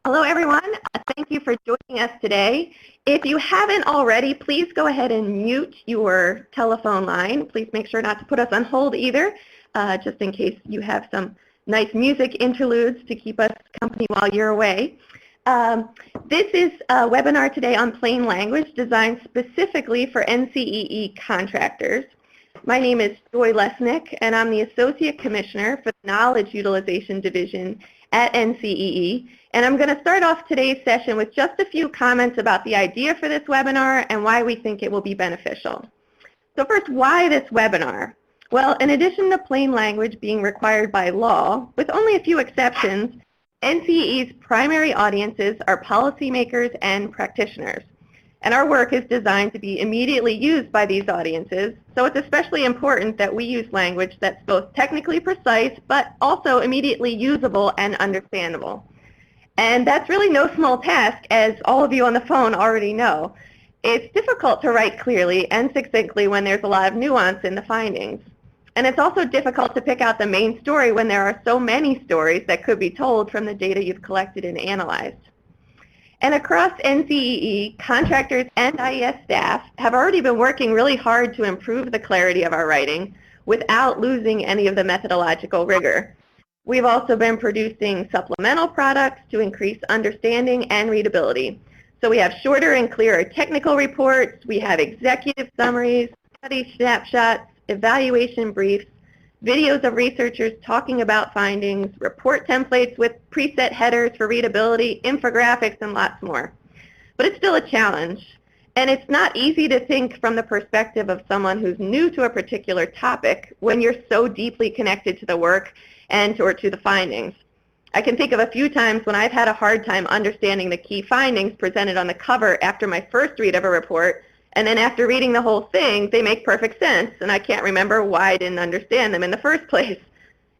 Hello, everyone. Thank you for joining us today. If you haven't already, please go ahead and mute your telephone line. Please make sure not to put us on hold either, just in case you have some nice music interludes to keep us company while you're away. This is a webinar today on plain language designed specifically for NCEE contractors. My name is Joy Lesnick, and I'm the Associate Commissioner for the Knowledge Utilization Division at NCEE. And I'm going to start off today's session with just a few comments about the idea for this webinar and why we think it will be beneficial. So first, why this webinar? Well, in addition to plain language being required by law, with only a few exceptions, NCEE's primary audiences are policymakers and practitioners. And our work is designed to be immediately used by these audiences, so it's especially important that we use language that's both technically precise but also immediately usable and understandable. And that's really no small task, as all of you on the phone already know. It's difficult to write clearly and succinctly when there's a lot of nuance in the findings. And it's also difficult to pick out the main story when there are so many stories that could be told from the data you've collected and analyzed. And across NCEE, contractors and IES staff have already been working really hard to improve the clarity of our writing without losing any of the methodological rigor. We've also been producing supplemental products to increase understanding and readability. So we have shorter and clearer technical reports, we have executive summaries, study snapshots, evaluation briefs, videos of researchers talking about findings, report templates with preset headers for readability, infographics, and lots more. But it's still a challenge. And it's not easy to think from the perspective of someone who's new to a particular topic when you're so deeply connected to the work and or to the findings. I can think of a few times when I've had a hard time understanding the key findings presented on the cover after my first read of a report, and then after reading the whole thing, they make perfect sense, and I can't remember why I didn't understand them in the first place.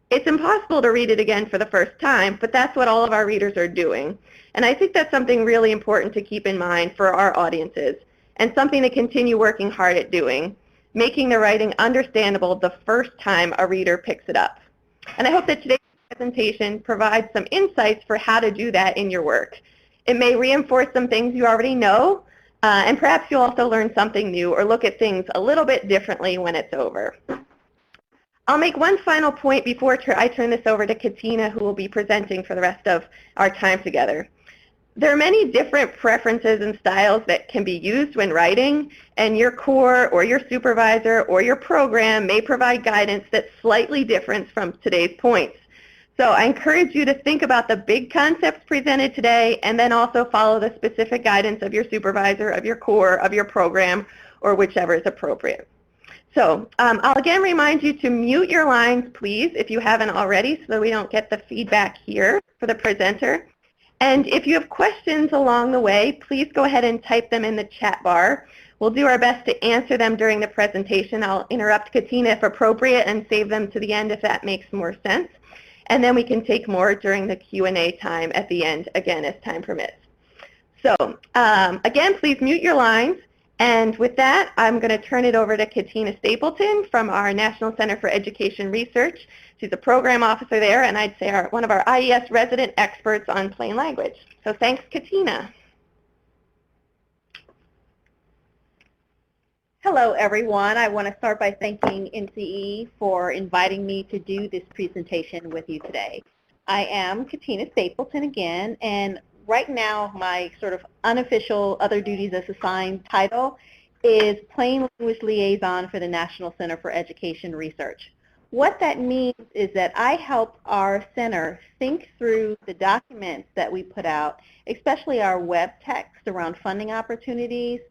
It's impossible to read it again for the first time, but that's what all of our readers are doing. And I think that's something really important to keep in mind for our audiences, and something to continue working hard at doing, making the writing understandable the first time a reader picks it up. And I hope that today's presentation provides some insights for how to do that in your work. It may reinforce some things you already know, and perhaps you'll also learn something new or look at things a little bit differently when it's over. I'll make one final point before I turn this over to Katina, who will be presenting for the rest of our time together. There are many different preferences and styles that can be used when writing, and your core or your supervisor or your program may provide guidance that's slightly different from today's points. So I encourage you to think about the big concepts presented today and then also follow the specific guidance of your supervisor, of your core, of your program, or whichever is appropriate. So I'll again remind you to mute your lines, please, if you haven't already, so that we don't get the feedback here for the presenter. And if you have questions along the way, please go ahead and type them in the chat bar. We'll do our best to answer them during the presentation. I'll interrupt Katina if appropriate and save them to the end if that makes more sense. And then we can take more during the Q&A time at the end, again, as time permits. So again, please mute your lines. And with that, I'm going to turn it over to Katina Stapleton from our National Center for Education Research. She's a program officer there, and I'd say one of our IES resident experts on plain language. So thanks, Katina. Hello, everyone. I want to start by thanking NCEE for inviting me to do this presentation with you today. I am Katina Stapleton again, and right now my sort of unofficial other duties as assigned title is Plain Language Liaison for the National Center for Education Research. What that means is that I help our center think through the documents that we put out, especially our web text around funding opportunities,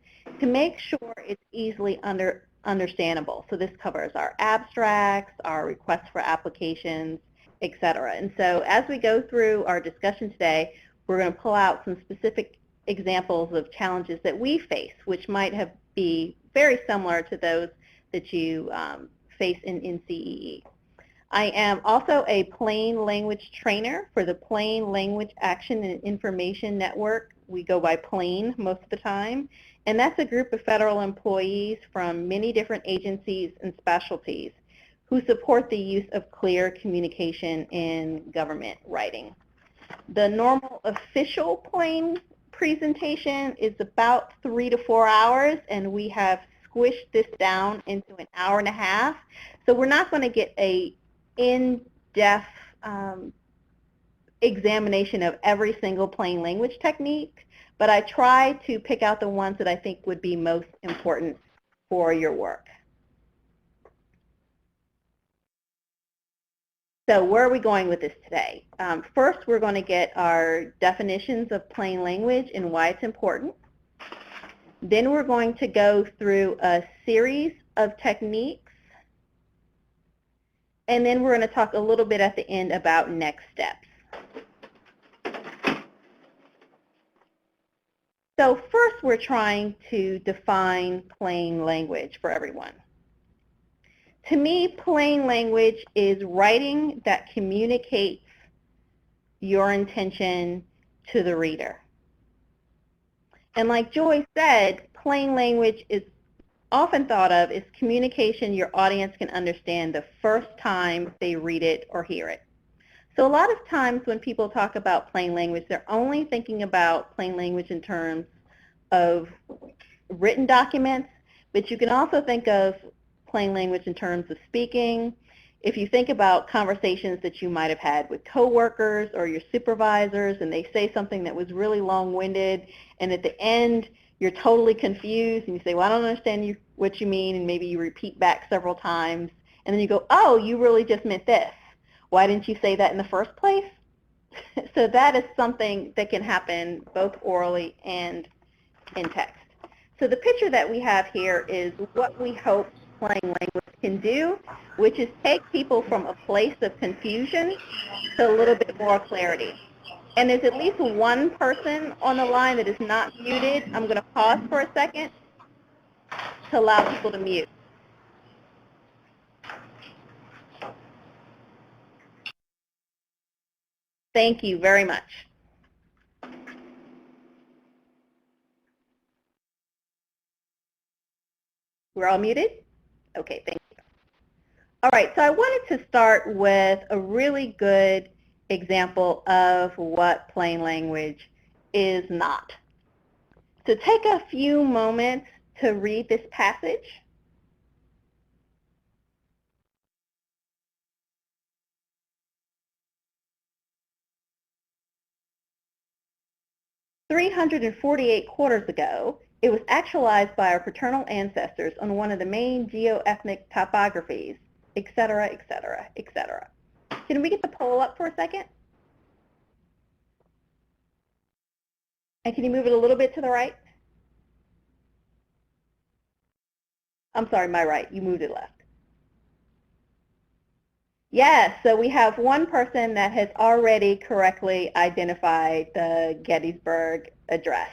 to make sure it's easily understandable. So this covers our abstracts, our requests for applications, etc. And so as we go through our discussion today, we're going to pull out some specific examples of challenges that we face, which might be very similar to those that you face in NCEE. I am also a plain language trainer for the Plain Language Action and Information Network. We go by PLAIN most of the time, and that's a group of federal employees from many different agencies and specialties who support the use of clear communication in government writing. The normal official plain presentation is about 3 to 4 hours, and we have squished this down into an hour and a half. So we're not going to get a in-depth examination of every single plain language technique, but I try to pick out the ones that I think would be most important for your work. So where are we going with this today? First, we're going to get our definitions of plain language and why it's important. Then we're going to go through a series of techniques. And then we're going to talk a little bit at the end about next steps. So first, we're trying to define plain language for everyone. To me, plain language is writing that communicates your intention to the reader. And like Joy said, plain language is often thought of as communication your audience can understand the first time they read it or hear it. So a lot of times when people talk about plain language, they're only thinking about plain language in terms of written documents, but you can also think of plain language in terms of speaking. If you think about conversations that you might have had with coworkers or your supervisors and they say something that was really long-winded and at the end you're totally confused and you say, well, I don't understand what you mean, and maybe you repeat back several times and then you go, oh, you really just meant this. Why didn't you say that in the first place? So that is something that can happen both orally and in text. So the picture that we have here is what we hope plain language can do, which is take people from a place of confusion to a little bit more clarity. And there's at least one person on the line that is not muted. I'm going to pause for a second to allow people to mute. Thank you very much. We're all muted? Okay, thank you. All right, so I wanted to start with a really good example of what plain language is not. So take a few moments to read this passage. "348 quarters ago, it was actualized by our paternal ancestors on one of the main geoethnic topographies, etc., etc., etc." Can we get the poll up for a second? And can you move it a little bit to the right? I'm sorry, my right. You moved it left. Yes, so we have one person that has already correctly identified the Gettysburg Address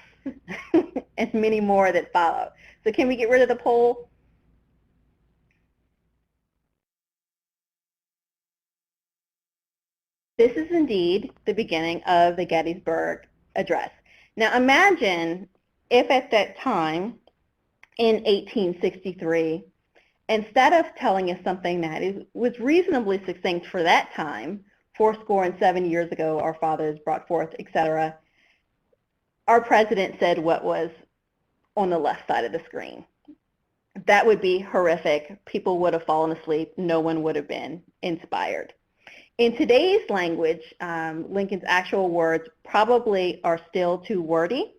and many more that follow. So can we get rid of the poll? This is indeed the beginning of the Gettysburg Address. Now imagine if at that time in 1863, instead of telling us something that was reasonably succinct for that time, 77 years ago our fathers brought forth, etc., our president said what was on the left side of the screen. That would be horrific. People would have fallen asleep. No one would have been inspired. In today's language, Lincoln's actual words probably are still too wordy.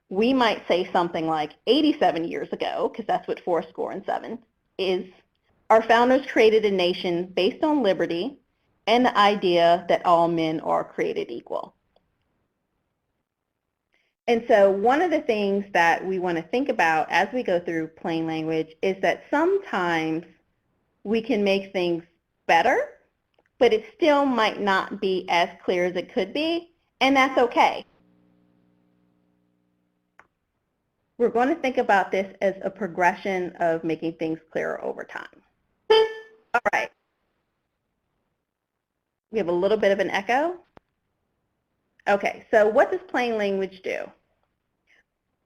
We might say something like 87 years ago, because that's what 77 is. Our founders created a nation based on liberty and the idea that all men are created equal. And so one of the things that we want to think about as we go through plain language is that sometimes we can make things better, but it still might not be as clear as it could be, and that's okay. We're going to think about this as a progression of making things clearer over time. All right. We have a little bit of an echo. Okay, so what does plain language do?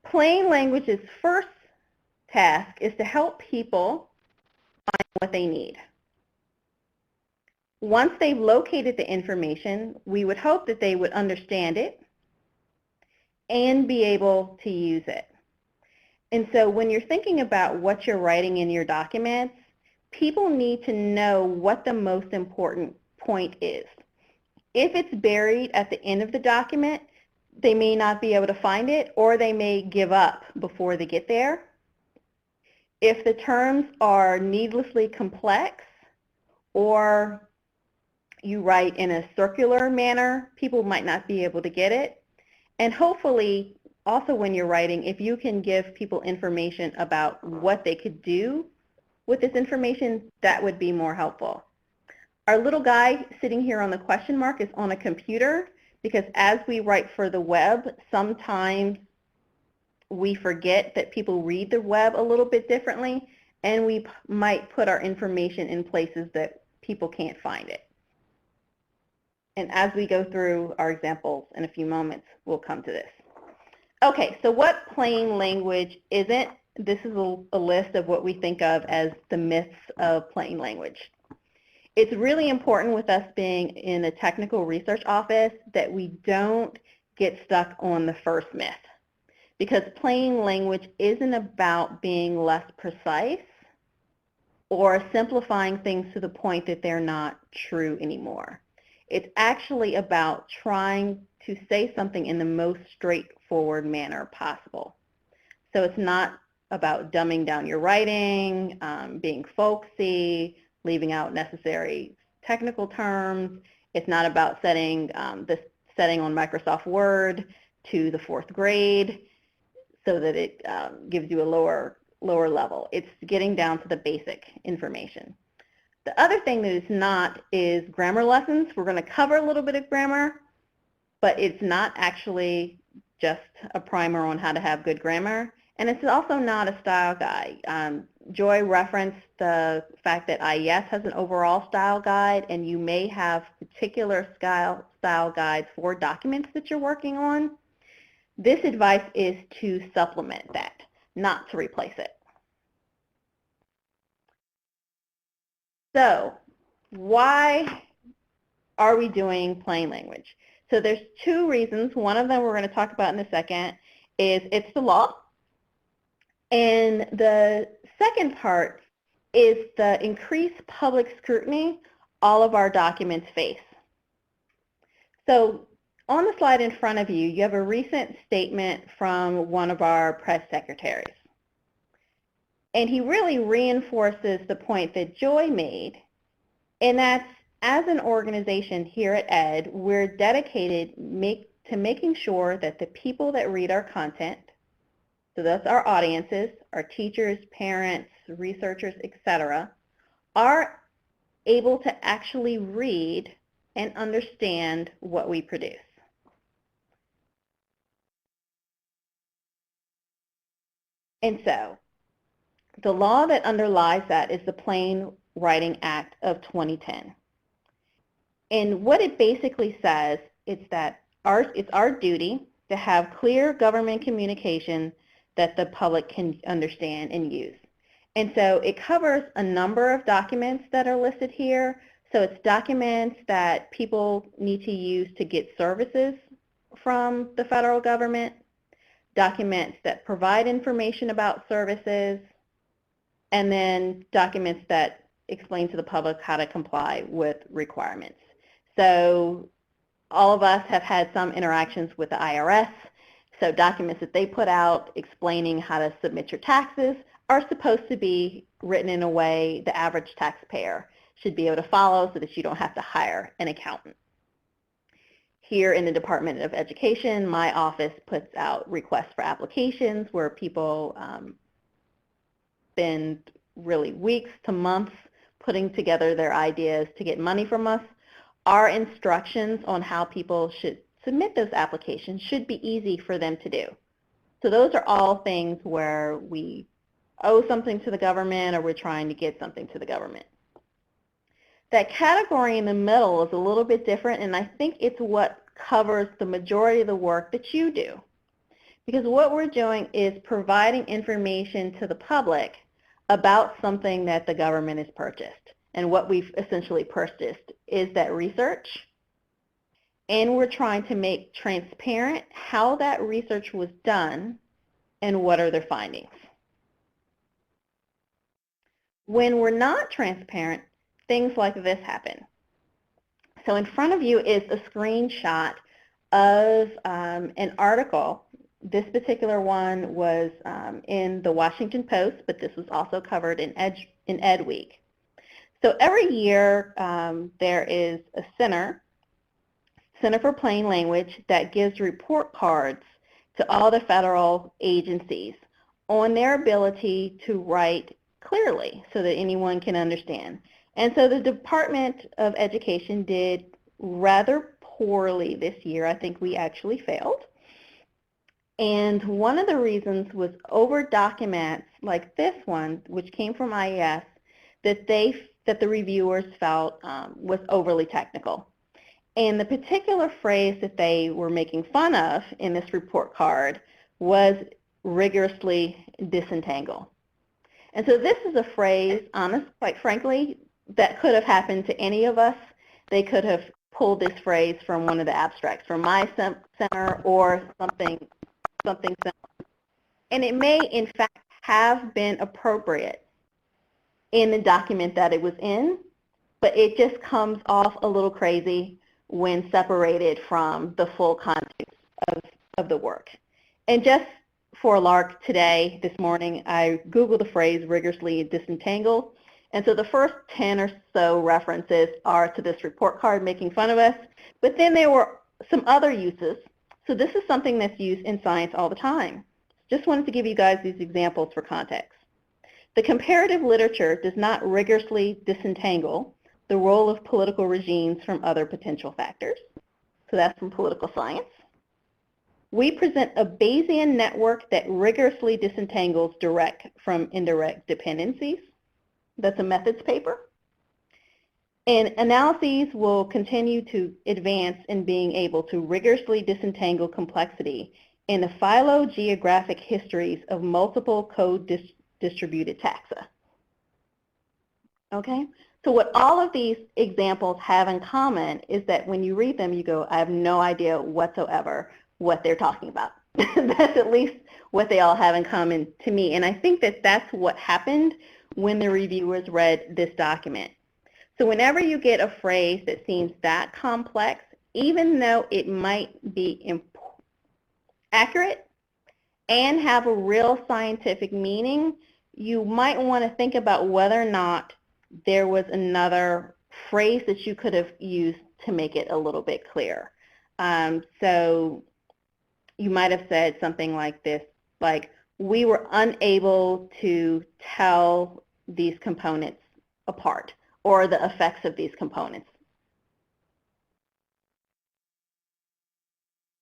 Plain language's first task is to help people find what they need. Once they've located the information, we would hope that they would understand it and be able to use it. And so when you're thinking about what you're writing in your documents, people need to know what the most important point is. If it's buried at the end of the document, they may not be able to find it, or they may give up before they get there. If the terms are needlessly complex, or you write in a circular manner, people might not be able to get it. And hopefully, also when you're writing, if you can give people information about what they could do with this information, that would be more helpful. Our little guy sitting here on the question mark is on a computer, because as we write for the web, sometimes we forget that people read the web a little bit differently, and we might put our information in places that people can't find it. And as we go through our examples in a few moments, we'll come to this. Okay, so what plain language isn't? This is a list of what we think of as the myths of plain language. It's really important with us being in a technical research office that we don't get stuck on the first myth, because plain language isn't about being less precise or simplifying things to the point that they're not true anymore. It's actually about trying to say something in the most straightforward manner possible. So it's not about dumbing down your writing, being folksy, leaving out necessary technical terms. It's not about setting the setting on Microsoft Word to the 4th grade so that it gives you a lower level. It's getting down to the basic information. The other thing that it's not is grammar lessons. We're going to cover a little bit of grammar, but it's not actually just a primer on how to have good grammar. And it's also not a style guide. Joy referenced the fact that IES has an overall style guide, and you may have particular style guides for documents that you're working on. This advice is to supplement that, not to replace it. So why are we doing plain language? So there's 2 reasons. One of them we're going to talk about in a second is it's the law. And the second part is the increased public scrutiny all of our documents face. So on the slide in front of you, you have a recent statement from one of our press secretaries. And he really reinforces the point that Joy made, and that's, as an organization here at ED, we're dedicated to making sure that the people that read our content, so that's our audiences, our teachers, parents, researchers, etc., are able to actually read and understand what we produce. And so, the law that underlies that is the Plain Writing Act of 2010. And what it basically says is that it's our duty to have clear government communication that the public can understand and use. And so it covers a number of documents that are listed here. So it's documents that people need to use to get services from the federal government, documents that provide information about services, and then documents that explain to the public how to comply with requirements. So all of us have had some interactions with the IRS. So documents that they put out explaining how to submit your taxes are supposed to be written in a way the average taxpayer should be able to follow so that you don't have to hire an accountant. Here in the Department of Education, my office puts out requests for applications where people spend really weeks to months putting together their ideas to get money from us. Our instructions on how people should submit those applications should be easy for them to do. So those are all things where we owe something to the government or we're trying to get something to the government. That category in the middle is a little bit different, and I think it's what covers the majority of the work that you do. Because what we're doing is providing information to the public about something that the government has purchased. And what we've essentially purchased is that research, and we're trying to make transparent how that research was done and what are their findings. When we're not transparent, things like this happen. So in front of you is a screenshot of an article. This particular one was in the Washington Post, but this was also covered in Ed Week. So every year there is a Center for Plain Language that gives report cards to all the federal agencies on their ability to write clearly so that anyone can understand. And so the Department of Education did rather poorly this year. I think we actually failed. And one of the reasons was over documents like this one, which came from IES, that the reviewers felt was overly technical. And the particular phrase that they were making fun of in this report card was rigorously disentangle. And so this is a phrase, quite frankly, that could have happened to any of us. They could have pulled this phrase from one of the abstracts, from my center or something similar. And it may, in fact, have been appropriate in the document that it was in, but it just comes off a little crazy when separated from the full context of the work. And just for a lark today, this morning, I Googled the phrase rigorously disentangle. And so the first 10 or so references are to this report card making fun of us. But then there were some other uses. So this is something that's used in science all the time. Just wanted to give you guys these examples for context. The comparative literature does not rigorously disentangle the role of political regimes from other potential factors. So that's from political science. We present a Bayesian network that rigorously disentangles direct from indirect dependencies. That's a methods paper. And analyses will continue to advance in being able to rigorously disentangle complexity in the phylogeographic histories of multiple code-distributed taxa. Okay? So what all of these examples have in common is that when you read them, you go, I have no idea whatsoever what they're talking about. That's at least what they all have in common to me. And I think that that's what happened when the reviewers read this document. So whenever you get a phrase that seems that complex, even though it might be accurate and have a real scientific meaning, you might want to think about whether or not there was another phrase that you could have used to make it a little bit clearer. So you might have said something like this, like, we were unable to tell these components apart, or the effects of these components.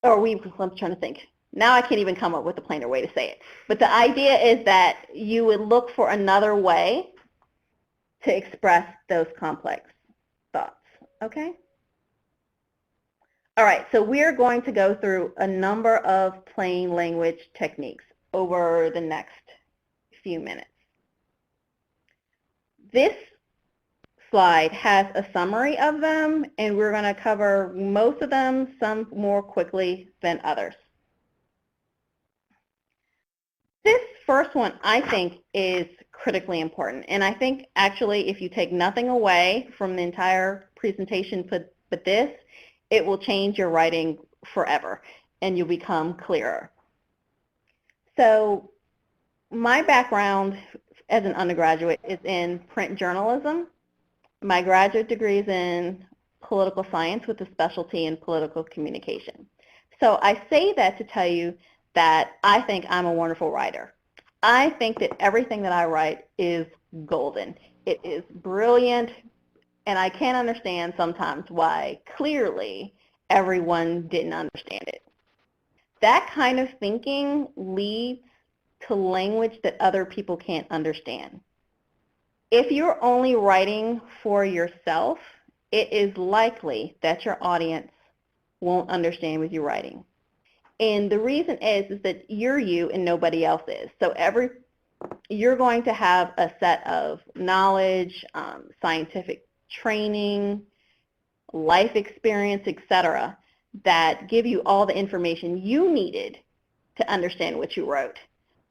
Or I'm trying to think. Now I can't even come up with a plainer way to say it. But the idea is that you would look for another way to express those complex thoughts, okay? All right, so we're going to go through a number of plain language techniques over the next few minutes. This slide has a summary of them, and we're going to cover most of them, some more quickly than others. This first one, I think, is critically important, and I think actually if you take nothing away from the entire presentation but this, it will change your writing forever, and you'll become clearer. So my background as an undergraduate is in print journalism. My graduate degree is in political science with a specialty in political communication. So I say that to tell you that I think I'm a wonderful writer. I think that everything that I write is golden. It is brilliant, and I can't understand sometimes why clearly everyone didn't understand it. That kind of thinking leads to language that other people can't understand. If you're only writing for yourself, it is likely that your audience won't understand what you're writing. And the reason is that you're you and nobody else is. So you're going to have a set of knowledge, scientific training, life experience, etc., that give you all the information you needed to understand what you wrote.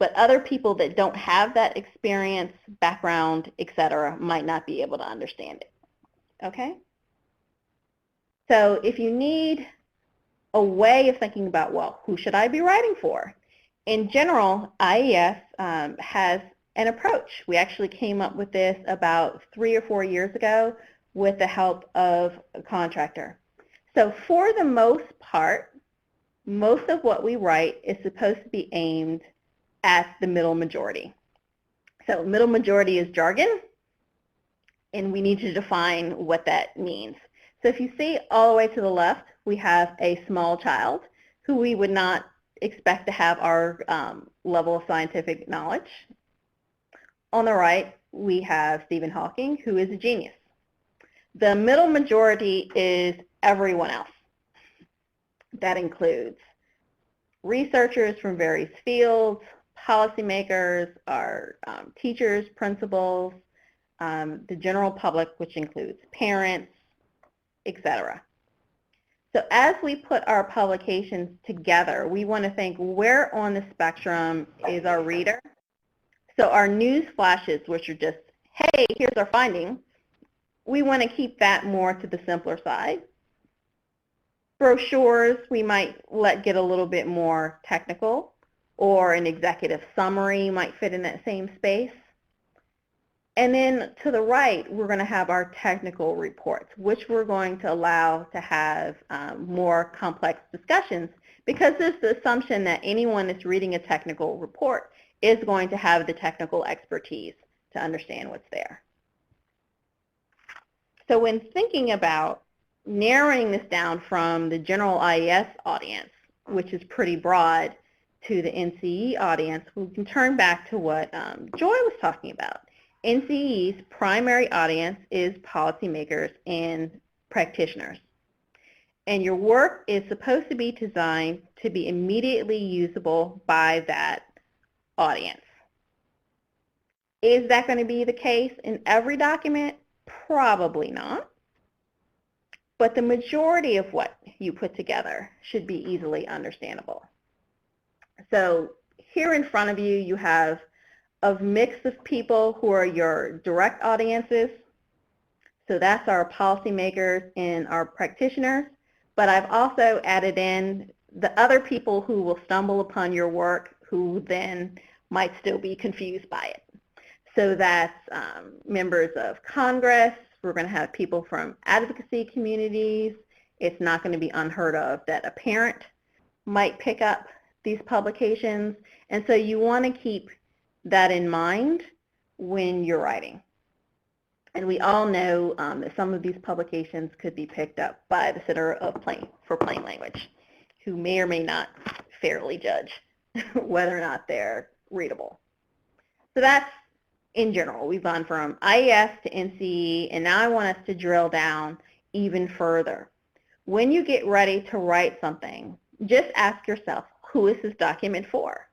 But other people that don't have that experience, background, etc., might not be able to understand it. Okay? So if you need a way of thinking about, well, who should I be writing for? In general, IES has an approach. We actually came up with this about 3 or 4 years ago with the help of a contractor. So for the most part, most of what we write is supposed to be aimed at the middle majority. So middle majority is jargon, and we need to define what that means. So if you see all the way to the left, we have a small child who we would not expect to have our level of scientific knowledge. On the right, we have Stephen Hawking, who is a genius. The middle majority is everyone else. That includes researchers from various fields, policymakers, our teachers, principals, the general public, which includes parents, etc. So as we put our publications together, we want to think, where on the spectrum is our reader? So our news flashes, which are just, hey, here's our finding, we want to keep that more to the simpler side. Brochures, we might let get a little bit more technical, or an executive summary might fit in that same space. And then to the right, we're going to have our technical reports, which we're going to allow to have more complex discussions, because there's the assumption that anyone that's reading a technical report is going to have the technical expertise to understand what's there. So when thinking about narrowing this down from the general IES audience, which is pretty broad, to the NCEE audience, we can turn back to what Joy was talking about. NCEE's primary audience is policymakers and practitioners. And your work is supposed to be designed to be immediately usable by that audience. Is that going to be the case in every document? Probably not. But the majority of what you put together should be easily understandable. So here in front of you, you have a mix of people who are your direct audiences. So that's our policymakers and our practitioners. But I've also added in the other people who will stumble upon your work, who then might still be confused by it. So that's members of Congress. We're going to have people from advocacy communities. It's not going to be unheard of that a parent might pick up these publications. And so you want to keep that in mind when you're writing. And we all know that some of these publications could be picked up by the Center for Plain Language, who may or may not fairly judge whether or not they're readable. So that's in general. We've gone from IES to NCEE, and now I want us to drill down even further. When you get ready to write something, just ask yourself, who is this document for?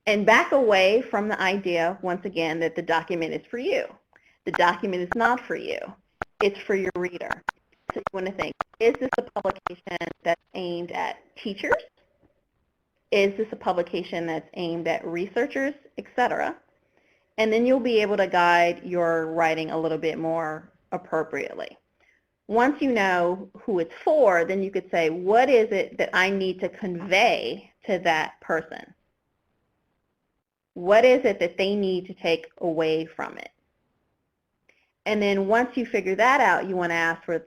And back away from the idea, once again, that the document is for you. The document is not for you. It's for your reader. So you want to think, is this a publication that's aimed at teachers? Is this a publication that's aimed at researchers, etc.? And then you'll be able to guide your writing a little bit more appropriately. Once you know who it's for, then you could say, what is it that I need to convey to that person? What is it that they need to take away from it? And then once you figure that out, you want to ask for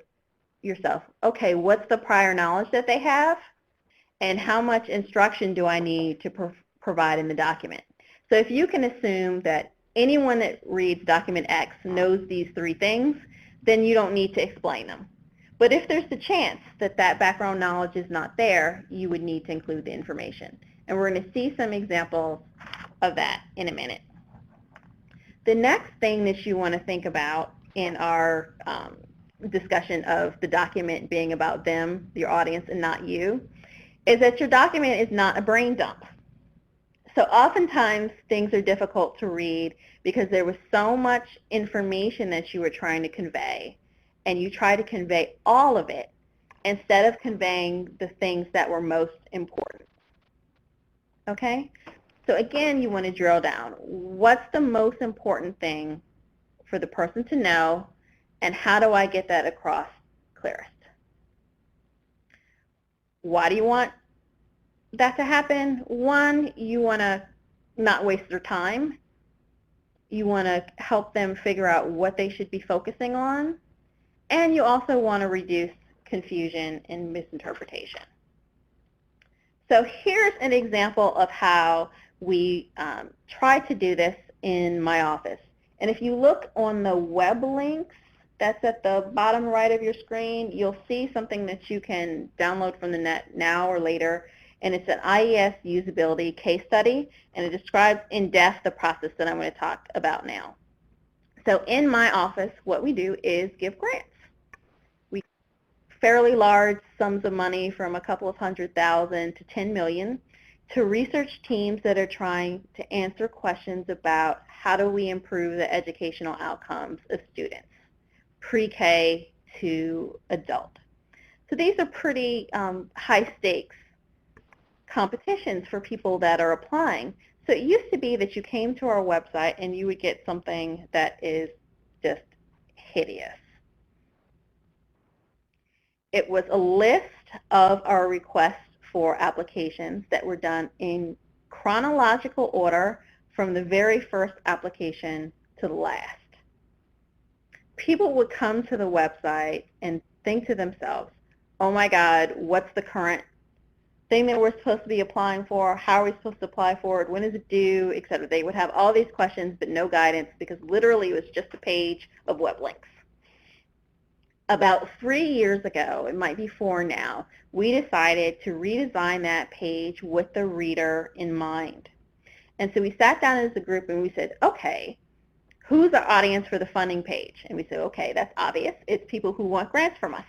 yourself, okay, what's the prior knowledge that they have? And how much instruction do I need to provide in the document? So if you can assume that anyone that reads document X knows these 3 things, then you don't need to explain them. But if there's the chance that that background knowledge is not there, you would need to include the information. And we're going to see some examples of that in a minute. The next thing that you want to think about in our discussion of the document being about them, your audience, and not you, is that your document is not a brain dump. So oftentimes things are difficult to read because there was so much information that you were trying to convey, and you try to convey all of it instead of conveying the things that were most important. Okay? So again, you want to drill down. What's the most important thing for the person to know, and how do I get that across clearest? Why do you want that to happen? One, you want to not waste their time. You want to help them figure out what they should be focusing on. And you also want to reduce confusion and misinterpretation. So here's an example of how we try to do this in my office. And if you look on the web links that's at the bottom right of your screen, you'll see something that you can download from the net now or later. And it's an IES usability case study, and it describes in depth the process that I'm going to talk about now. So in my office, what we do is give grants. We fairly large sums of money from a couple of $100,000 to $10 million to research teams that are trying to answer questions about how do we improve the educational outcomes of students, pre-K to adult. So these are pretty high stakes competitions for people that are applying. So it used to be that you came to our website and you would get something that is just hideous. It was a list of our requests for applications that were done in chronological order from the very first application to the last. People would come to the website and think to themselves, oh my God, what's the current thing that we're supposed to be applying for? How are we supposed to apply for it? When is it due? Etc. They would have all these questions but no guidance because literally it was just a page of web links. About 3 years ago, it might be 4 now, we decided to redesign that page with the reader in mind. And so we sat down as a group and we said, okay, who's our audience for the funding page? And we said, okay, that's obvious. It's people who want grants from us.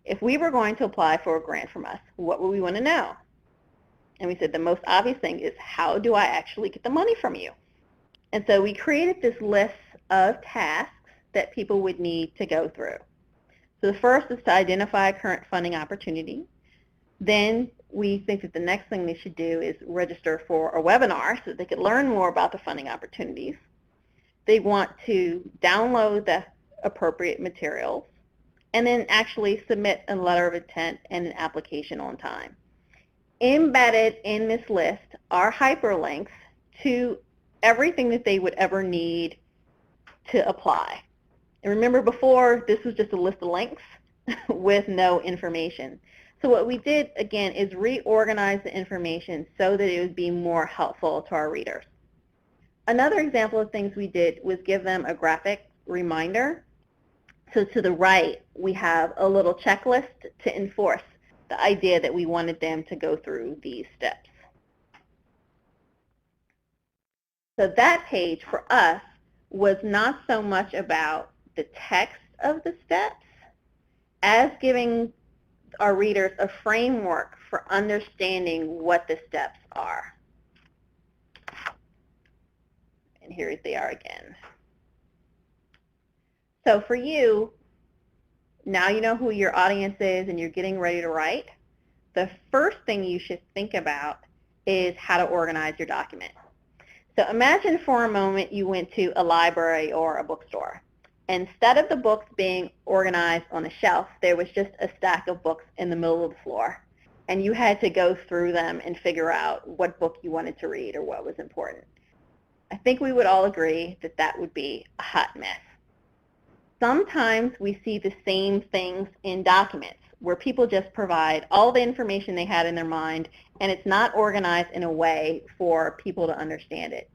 If we were going to apply for a grant from us, what would we want to know? And we said the most obvious thing is, how do I actually get the money from you? And so we created this list of tasks that people would need to go through. So the first is to identify a current funding opportunity. Then we think that the next thing they should do is register for a webinar so that they could learn more about the funding opportunities. They want to download the appropriate materials and then actually submit a letter of intent and an application on time. Embedded in this list are hyperlinks to everything that they would ever need to apply. And remember before, this was just a list of links with no information. So what we did, again, is reorganize the information so that it would be more helpful to our readers. Another example of things we did was give them a graphic reminder. So to the right, we have a little checklist to enforce the idea that we wanted them to go through these steps. So that page for us was not so much about the text of the steps as giving our readers a framework for understanding what the steps are. And here they are again. So for you, now you know who your audience is and you're getting ready to write. The first thing you should think about is how to organize your document. So imagine for a moment you went to a library or a bookstore. Instead of the books being organized on a shelf, there was just a stack of books in the middle of the floor. And you had to go through them and figure out what book you wanted to read or what was important. I think we would all agree that that would be a hot mess. Sometimes we see the same things in documents where people just provide all the information they had in their mind and it's not organized in a way for people to understand it.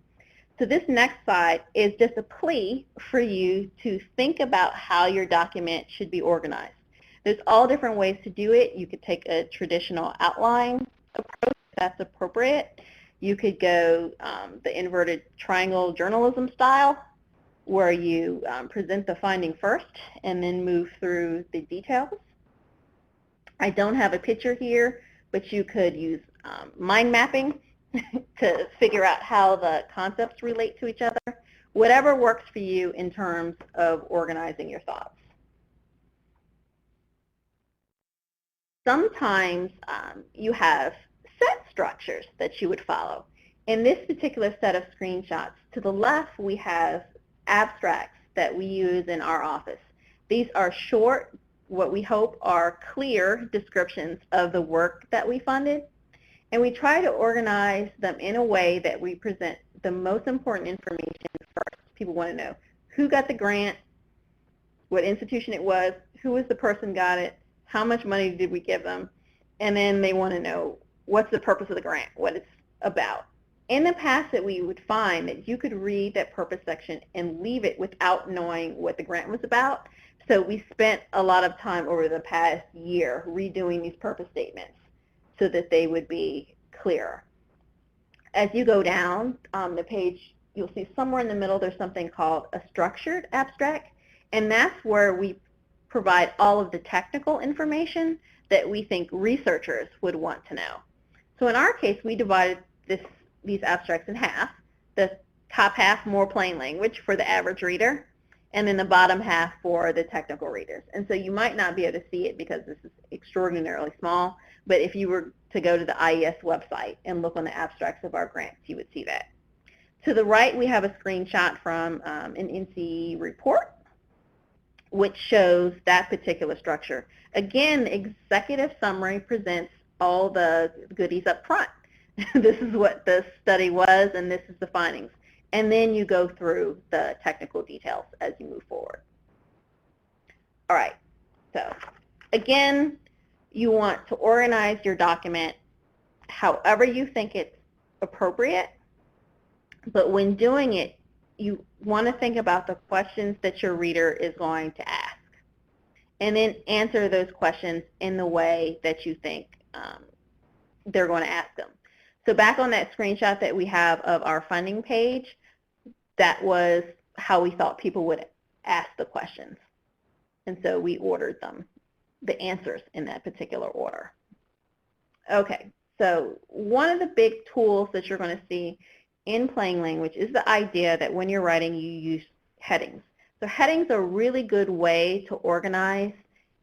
So this next slide is just a plea for you to think about how your document should be organized. There's all different ways to do it. You could take a traditional outline approach if that's appropriate. You could go the inverted triangle journalism style, where you present the finding first and then move through the details. I don't have a picture here, but you could use mind mapping. to figure out how the concepts relate to each other. Whatever works for you in terms of organizing your thoughts. Sometimes you have set structures that you would follow. In this particular set of screenshots, to the left we have abstracts that we use in our office. These are short, what we hope are clear descriptions of the work that we funded, and we try to organize them in a way that we present the most important information first. People want to know who got the grant, what institution it was, who was the person got it, how much money did we give them, and then they want to know what's the purpose of the grant, what it's about. In the past, that we would find that you could read that purpose section and leave it without knowing what the grant was about. So we spent a lot of time over the past year redoing these purpose statements so that they would be clearer. As you go down the page, you'll see somewhere in the middle there's something called a structured abstract, and that's where we provide all of the technical information that we think researchers would want to know. So in our case, we divided these abstracts in half. The top half more plain language for the average reader, and then the bottom half for the technical readers. And so you might not be able to see it because this is extraordinarily small, but if you were to go to the IES website and look on the abstracts of our grants, you would see that. To the right, we have a screenshot from an NCEE report, which shows that particular structure. Again, the executive summary presents all the goodies up front. This is what the study was, and this is the findings. And then you go through the technical details as you move forward. All right, so again, you want to organize your document however you think it's appropriate, but when doing it, you want to think about the questions that your reader is going to ask, and then answer those questions in the way that you think they're going to ask them. So back on that screenshot that we have of our funding page, that was how we thought people would ask the questions. And so we ordered them, the answers in that particular order. Okay, so one of the big tools that you're going to see in plain language is the idea that when you're writing, you use headings. So headings are a really good way to organize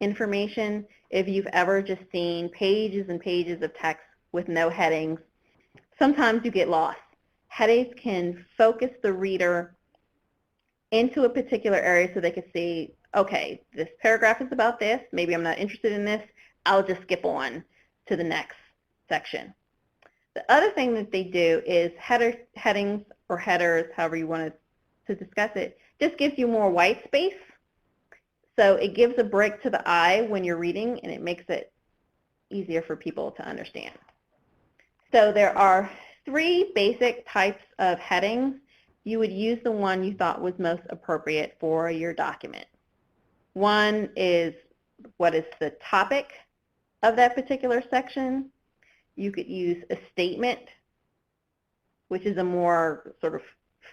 information. If you've ever just seen pages and pages of text with no headings, sometimes you get lost. Headings can focus the reader into a particular area so they can see, okay, this paragraph is about this, maybe I'm not interested in this, I'll just skip on to the next section. The other thing that they do is headings or headers, however you want to discuss it, just gives you more white space. So it gives a break to the eye when you're reading, and it makes it easier for people to understand. So there are 3 basic types of headings. You would use the one you thought was most appropriate for your document. One is what is the topic of that particular section. You could use a statement, which is a more sort of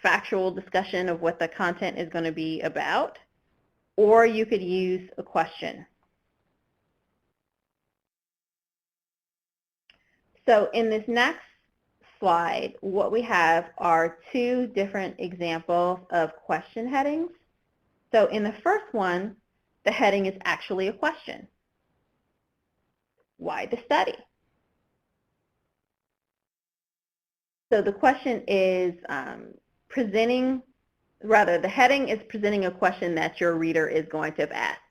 factual discussion of what the content is going to be about, or you could use a question. So in this next slide, what we have are 2 different examples of question headings. So in the first one, the heading is actually a question. Why the study? So the question is the heading is presenting a question that your reader is going to have asked.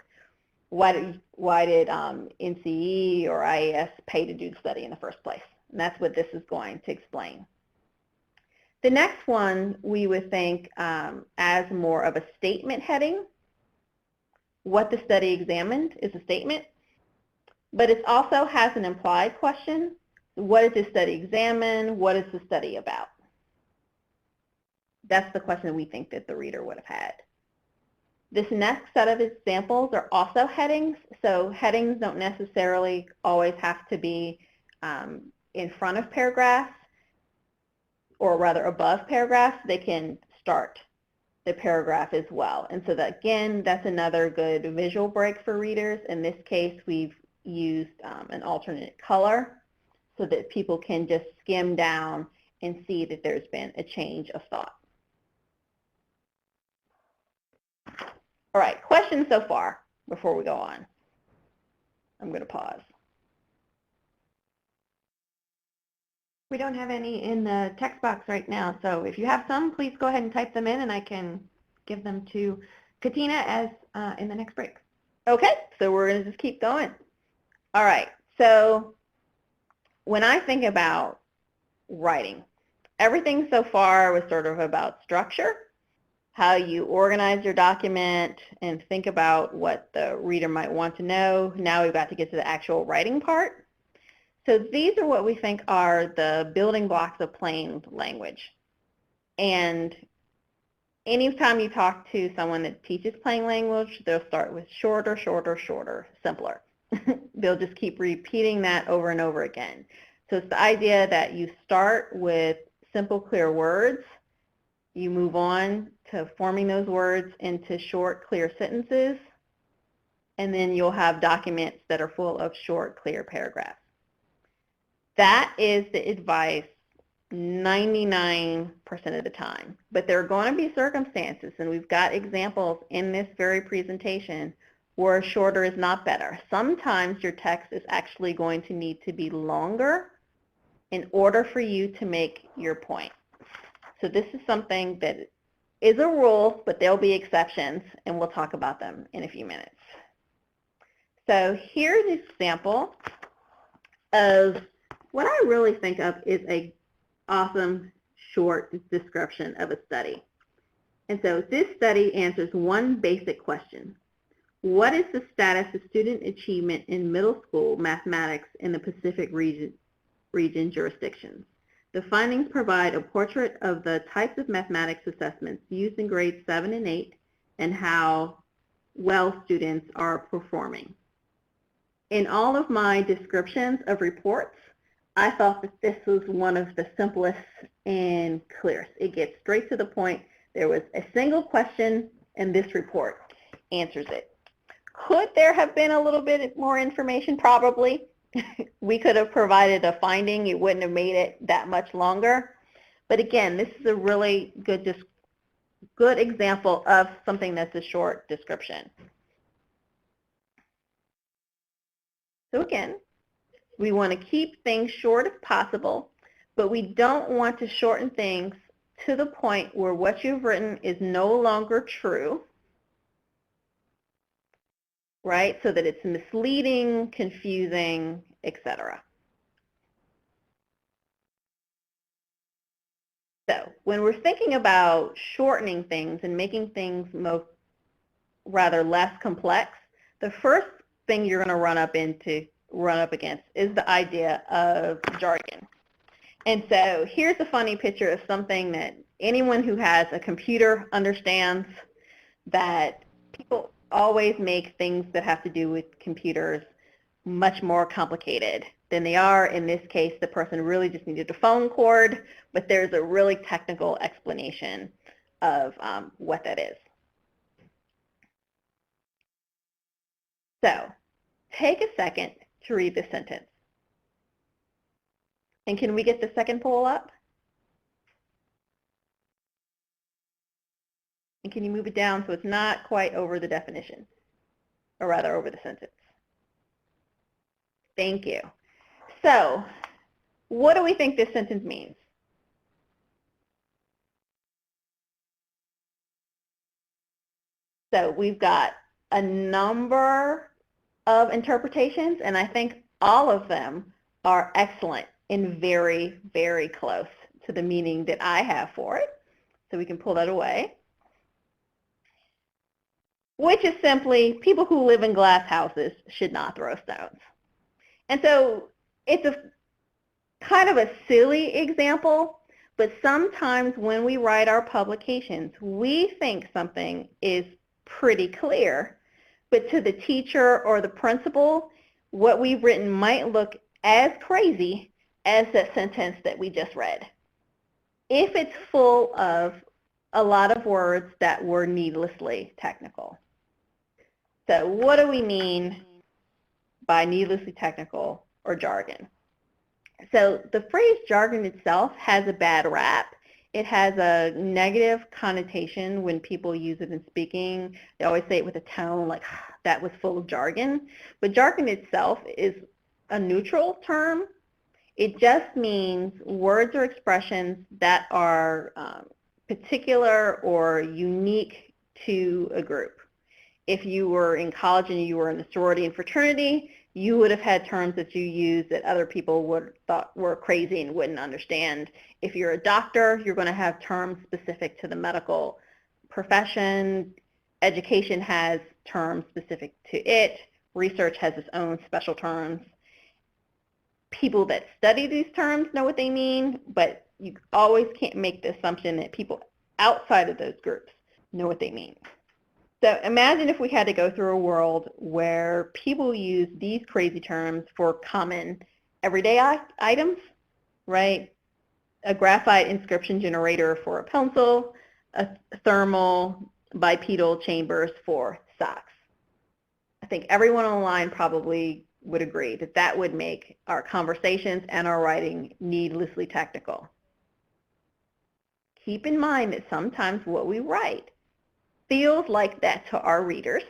Why did NCEE or IES pay to do the study in the first place? And that's what this is going to explain. The next one we would think as more of a statement heading. What the study examined is a statement, but it also has an implied question. What did this study examine? What is the study about? That's the question we think that the reader would have had. This next set of examples are also headings. So headings don't necessarily always have to be in front of paragraphs, or rather above paragraphs. They can start the paragraph as well. And so that, again, that's another good visual break for readers. In this case, we've used an alternate color so that people can just skim down and see that there's been a change of thought. All right, questions so far before we go on? I'm going to pause. We don't have any in the text box right now, so if you have some, please go ahead and type them in, and I can give them to Katina as in the next break. Okay, so we're going to just keep going. All right, so when I think about writing, everything so far was sort of about structure, how you organize your document and think about what the reader might want to know. Now we've got to get to the actual writing part. So these are what we think are the building blocks of plain language. And anytime you talk to someone that teaches plain language, they'll start with shorter, shorter, shorter, simpler. They'll just keep repeating that over and over again. So it's the idea that you start with simple, clear words. You move on to forming those words into short, clear sentences. And then you'll have documents that are full of short, clear paragraphs. That is the advice 99% of the time. But there are going to be circumstances, and we've got examples in this very presentation, where shorter is not better. Sometimes your text is actually going to need to be longer in order for you to make your point. So this is something that is a rule, but there'll be exceptions, and we'll talk about them in a few minutes. So here's an example of what I really think of is an awesome short description of a study. And so this study answers one basic question. What is the status of student achievement in middle school mathematics in the Pacific region jurisdictions? The findings provide a portrait of the types of mathematics assessments used in grades 7 and 8 and how well students are performing. In all of my descriptions of reports, I thought that this was one of the simplest and clearest. It gets straight to the point. There was a single question, and this report answers it. Could there have been a little bit more information? Probably. We could have provided a finding. It wouldn't have made it that much longer. But again, this is a really good example of something that's a short description. So again, we want to keep things short if possible, but we don't want to shorten things to the point where what you've written is no longer true, right? So that it's misleading, confusing, etc. So when we're thinking about shortening things and making things rather less complex, the first thing you're going to run up against is the idea of jargon. And so here's a funny picture of something that anyone who has a computer understands, that people always make things that have to do with computers much more complicated than they are. In this case, the person really just needed a phone cord, but there's a really technical explanation of what that is. So take a second to read the sentence. And can we get the second poll up? And can you move it down so it's not quite over the definition, or rather over the sentence? Thank you. So what do we think this sentence means? So we've got a number of interpretations, and I think all of them are excellent and very, very close to the meaning that I have for it. So we can pull that away. Which is simply, people who live in glass houses should not throw stones. And so it's a kind of a silly example, but sometimes when we write our publications, we think something is pretty clear, but to the teacher or the principal, what we've written might look as crazy as the sentence that we just read, if it's full of a lot of words that were needlessly technical. So what do we mean by needlessly technical or jargon? So the phrase jargon itself has a bad rap. It has a negative connotation when people use it in speaking. They always say it with a tone like, that was full of jargon. But jargon itself is a neutral term. It just means words or expressions that are particular or unique to a group. If you were in college and you were in a sorority and fraternity, you would have had terms that you used that other people would thought were crazy and wouldn't understand. If you're a doctor, you're going to have terms specific to the medical profession. Education has terms specific to it. Research has its own special terms. People that study these terms know what they mean, but you always can't make the assumption that people outside of those groups know what they mean. So imagine if we had to go through a world where people use these crazy terms for common everyday items, right? A graphite inscription generator for a pencil, a thermal bipedal chambers for socks. I think everyone on the line probably would agree that that would make our conversations and our writing needlessly technical. Keep in mind that sometimes what we write feels like that to our readers,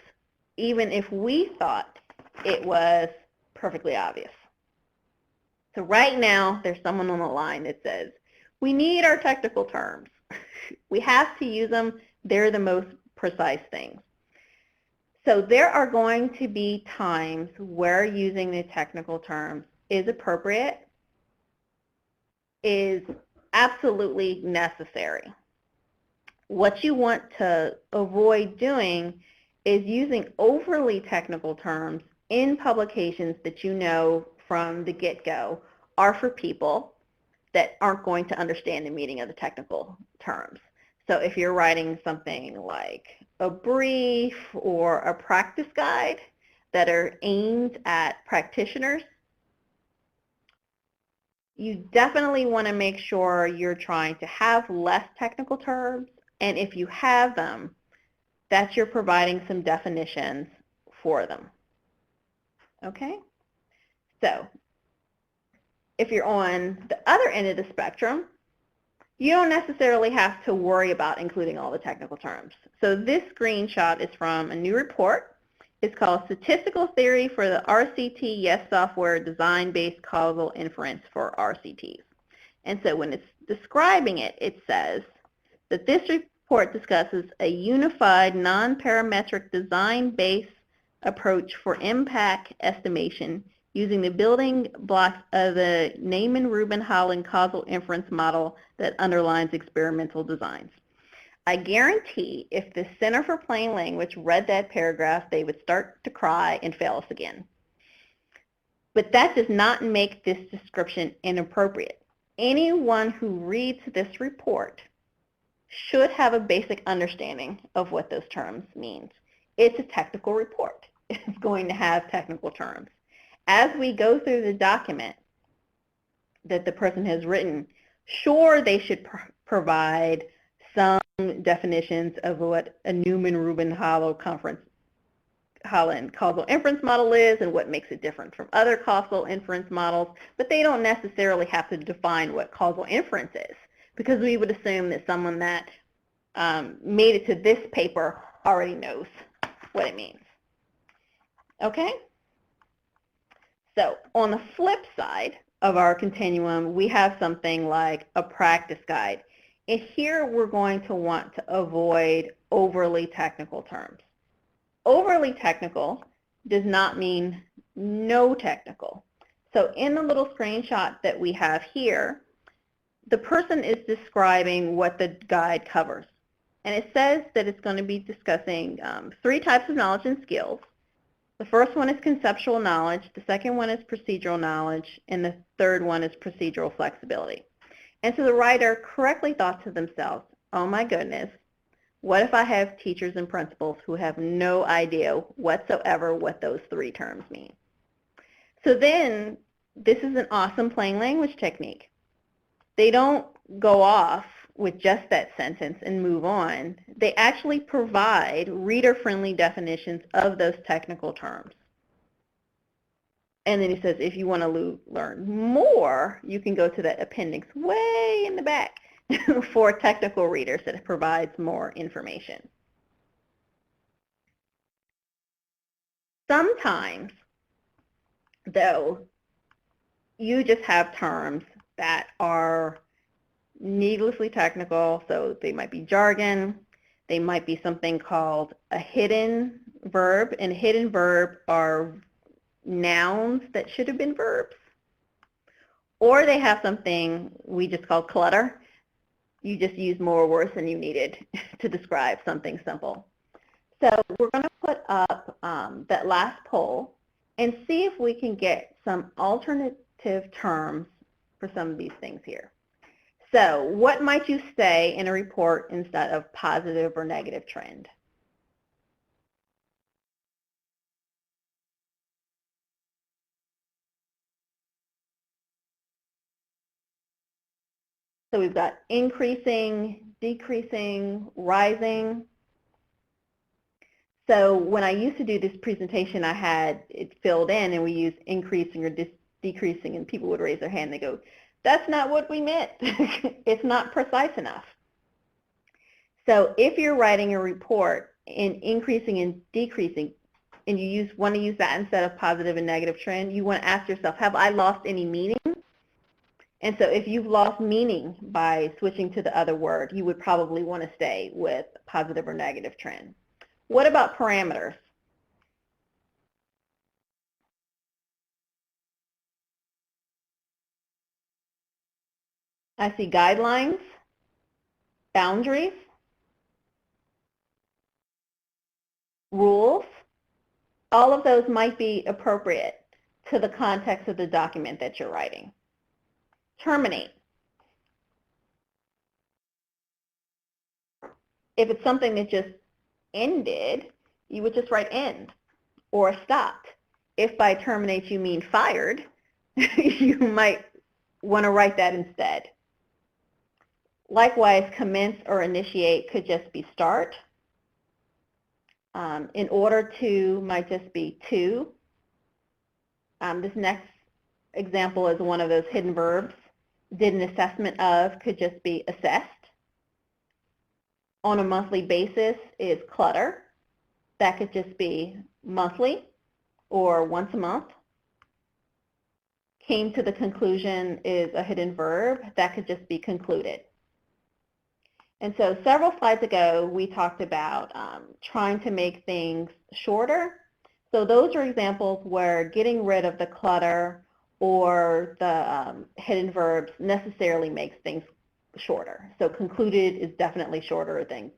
even if we thought it was perfectly obvious. So right now, there's someone on the line that says, we need our technical terms. We have to use them. They're the most precise things. So there are going to be times where using the technical terms is appropriate, is absolutely necessary. What you want to avoid doing is using overly technical terms in publications that you know from the get-go are for people that aren't going to understand the meaning of the technical terms. So if you're writing something like a brief or a practice guide that are aimed at practitioners, you definitely want to make sure you're trying to have less technical terms. And if you have them, that you're providing some definitions for them. Okay? So if you're on the other end of the spectrum, you don't necessarily have to worry about including all the technical terms. So this screenshot is from a new report. It's called Statistical Theory for the RCT Yes Software Design-Based Causal Inference for RCTs. And so when it's describing it, it says that this report discusses a unified non-parametric design-based approach for impact estimation using the building blocks of the Neyman-Rubin-Holland causal inference model that underlines experimental designs. I guarantee if the Center for Plain Language read that paragraph, they would start to cry and fail us again. But that does not make this description inappropriate. Anyone who reads this report should have a basic understanding of what those terms mean. It's a technical report. It's going to have technical terms. As we go through the document that the person has written, sure, they should provide some definitions of what a Neyman-Rubin-Holland causal inference model is and what makes it different from other causal inference models, but they don't necessarily have to define what causal inference is, because we would assume that someone that made it to this paper already knows what it means. Okay? So on the flip side of our continuum, we have something like a practice guide. And here we're going to want to avoid overly technical terms. Overly technical does not mean no technical. So in the little screenshot that we have here, the person is describing what the guide covers. And it says that it's going to be discussing 3 types of knowledge and skills. The first one is conceptual knowledge, the second one is procedural knowledge, and the third one is procedural flexibility. And so the writer correctly thought to themselves, oh my goodness, what if I have teachers and principals who have no idea whatsoever what those 3 terms mean? So then this is an awesome plain language technique. They don't go off with just that sentence and move on. They actually provide reader-friendly definitions of those technical terms. And then he says, if you want to learn more, you can go to the appendix way in the back for technical readers that provides more information. Sometimes, though, you just have terms that are needlessly technical, so they might be jargon, they might be something called a hidden verb, and hidden verb are nouns that should have been verbs. Or they have something we just call clutter. You just use more words than you needed to describe something simple. So we're going to put up that last poll and see if we can get some alternative terms for some of these things here. So what might you say in a report instead of positive or negative trend? So we've got increasing, decreasing, rising. So when I used to do this presentation, I had it filled in and we used increasing or decreasing, and people would raise their hand and they go, that's not what we meant. It's not precise enough. So if you're writing a report in increasing and decreasing, and you want to use that instead of positive and negative trend, you want to ask yourself, have I lost any meaning? And so if you've lost meaning by switching to the other word, you would probably want to stay with positive or negative trend. What about parameters? I see guidelines, boundaries, rules. All of those might be appropriate to the context of the document that you're writing. Terminate. If it's something that just ended, you would just write end or stopped. If by terminate you mean fired, you might want to write that instead. Likewise, commence or initiate could just be start. In order to might just be to. This next example is one of those hidden verbs. Did an assessment of could just be assessed. On a monthly basis is clutter. That could just be monthly or once a month. Came to the conclusion is a hidden verb. That could just be concluded. And so several slides ago, we talked about trying to make things shorter. So those are examples where getting rid of the clutter or the hidden verbs necessarily makes things shorter. So concluded is definitely shorter than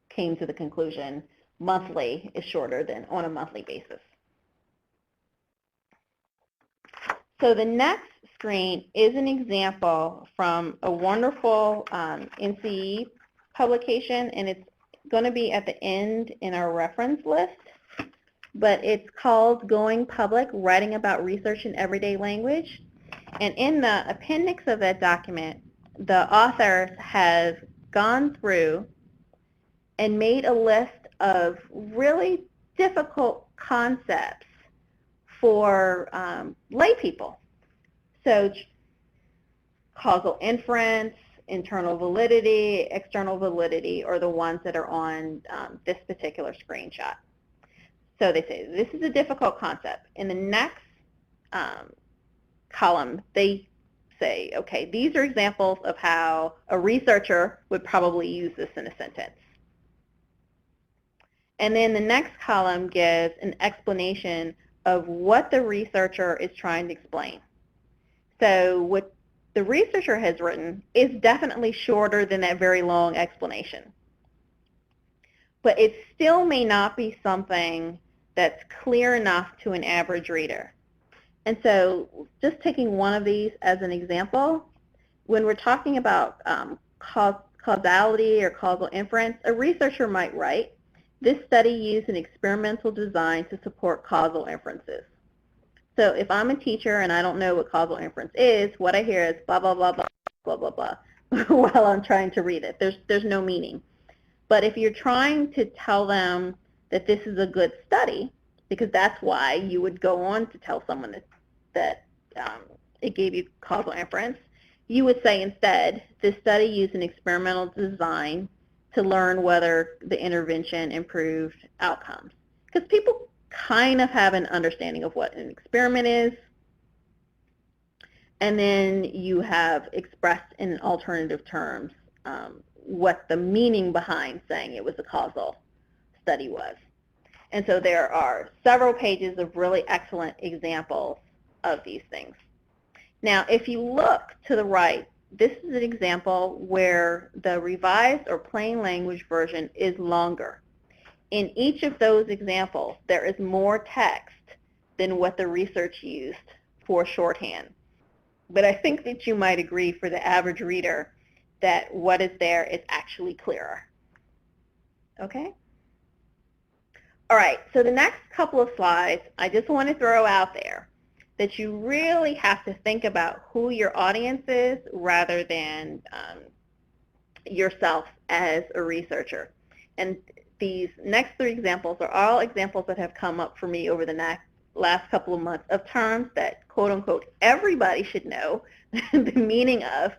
came to the conclusion. Monthly is shorter than on a monthly basis. So the next screen is an example from a wonderful NCEE publication, and it's going to be at the end in our reference list. But it's called Going Public, Writing About Research in Everyday Language. And in the appendix of that document, the author has gone through and made a list of really difficult concepts for lay people. So causal inference, internal validity, external validity are the ones that are on this particular screenshot. So they say this is a difficult concept. In the next column, they say, okay, these are examples of how a researcher would probably use this in a sentence. And then the next column gives an explanation of what the researcher is trying to explain. So what the researcher has written is definitely shorter than that very long explanation. But it still may not be something that's clear enough to an average reader. And so just taking one of these as an example, when we're talking about causality or causal inference, a researcher might write, this study used an experimental design to support causal inferences. So if I'm a teacher and I don't know what causal inference is, what I hear is blah, blah, blah, blah, blah, blah, blah, while I'm trying to read it. There's no meaning. But if you're trying to tell them that this is a good study, because that's why you would go on to tell someone that that it gave you causal inference, you would say instead, this study used an experimental design to learn whether the intervention improved outcomes. Because people kind of have an understanding of what an experiment is, and then you have expressed in alternative terms what the meaning behind saying it was a causal study was. And so there are several pages of really excellent examples of these things. Now, if you look to the right, this is an example where the revised or plain language version is longer. In each of those examples, there is more text than what the research used for shorthand. But I think that you might agree for the average reader that what is there is actually clearer. Okay? All right, so the next couple of slides, I just want to throw out there that you really have to think about who your audience is rather than yourself as a researcher. And these next three examples are all examples that have come up for me over the last couple of months of terms that, quote unquote, everybody should know the meaning of,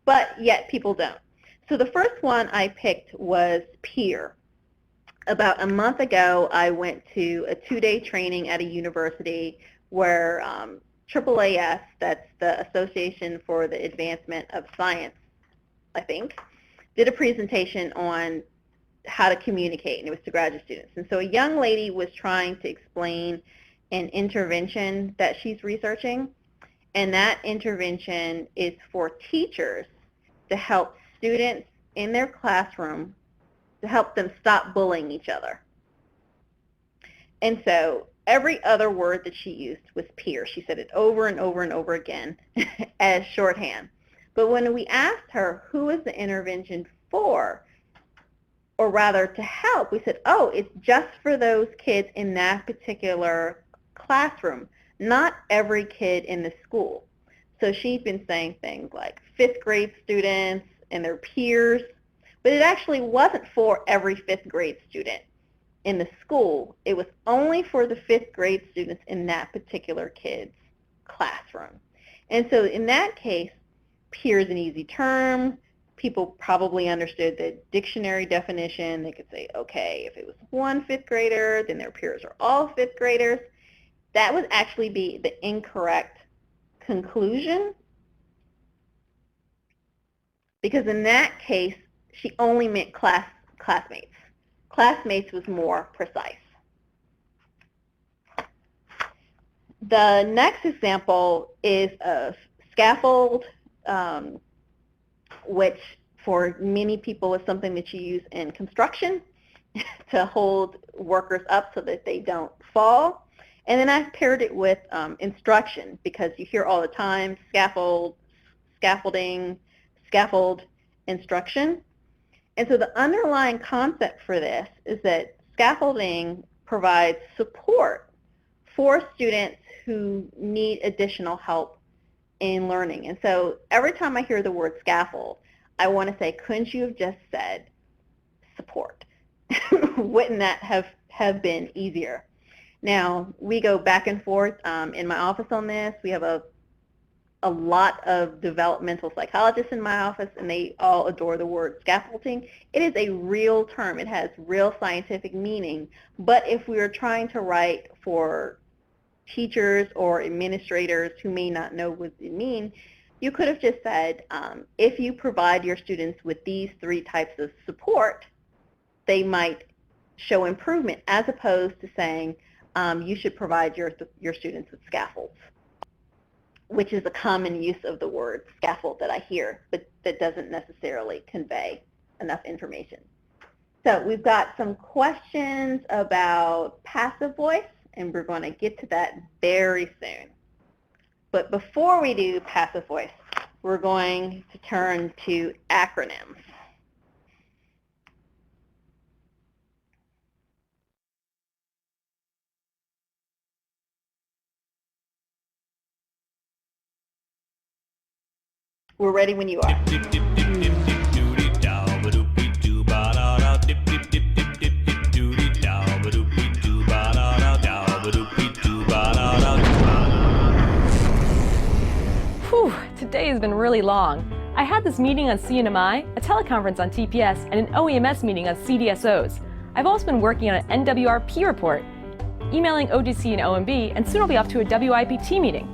but yet people don't. So the first one I picked was peer. About a month ago, I went to a 2-day training at a university where AAAS, that's the Association for the Advancement of Science, I think, did a presentation on how to communicate, and it was to graduate students. And so a young lady was trying to explain an intervention that she's researching, and that intervention is for teachers to help students in their classroom to help them stop bullying each other. And so every other word that she used was peer. She said it over and over and over again as shorthand. But when we asked her who is the intervention for, or rather to help, we said, oh, it's just for those kids in that particular classroom, not every kid in the school. So she's been saying things like 5th grade students and their peers, but it actually wasn't for every 5th grade student in the school. It was only for the 5th grade students in that particular kid's classroom. And so in that case, peer is an easy term. People probably understood the dictionary definition. They could say, okay, if it was one 5th grader, then their peers are all 5th graders. That would actually be the incorrect conclusion, because in that case, she only meant classmates. Classmates was more precise. The next example is a scaffold, which for many people is something that you use in construction to hold workers up so that they don't fall. And then I paired it with instruction, because you hear all the time scaffold, scaffolding, scaffold, instruction. And so the underlying concept for this is that scaffolding provides support for students who need additional help in learning. And so every time I hear the word scaffold, I want to say, couldn't you have just said support? Wouldn't that have been easier? Now, we go back and forth in my office on this. We have a lot of developmental psychologists in my office, and they all adore the word scaffolding. It is a real term. It has real scientific meaning. But if we were trying to write for teachers or administrators who may not know what it means, you could have just said, if you provide your students with these 3 types of support, they might show improvement, as opposed to saying you should provide your students with scaffolds, which is a common use of the word scaffold that I hear, but that doesn't necessarily convey enough information. So we've got some questions about passive voice, and we're going to get to that very soon. But before we do passive voice, we're going to turn to acronyms. We're ready when you are. Whew, today has been really long. I had this meeting on CNMI, a teleconference on TPS, and an OEMS meeting on CDSOs. I've also been working on an NWRP report, emailing OGC and OMB, and soon I'll be off to a WIPT meeting.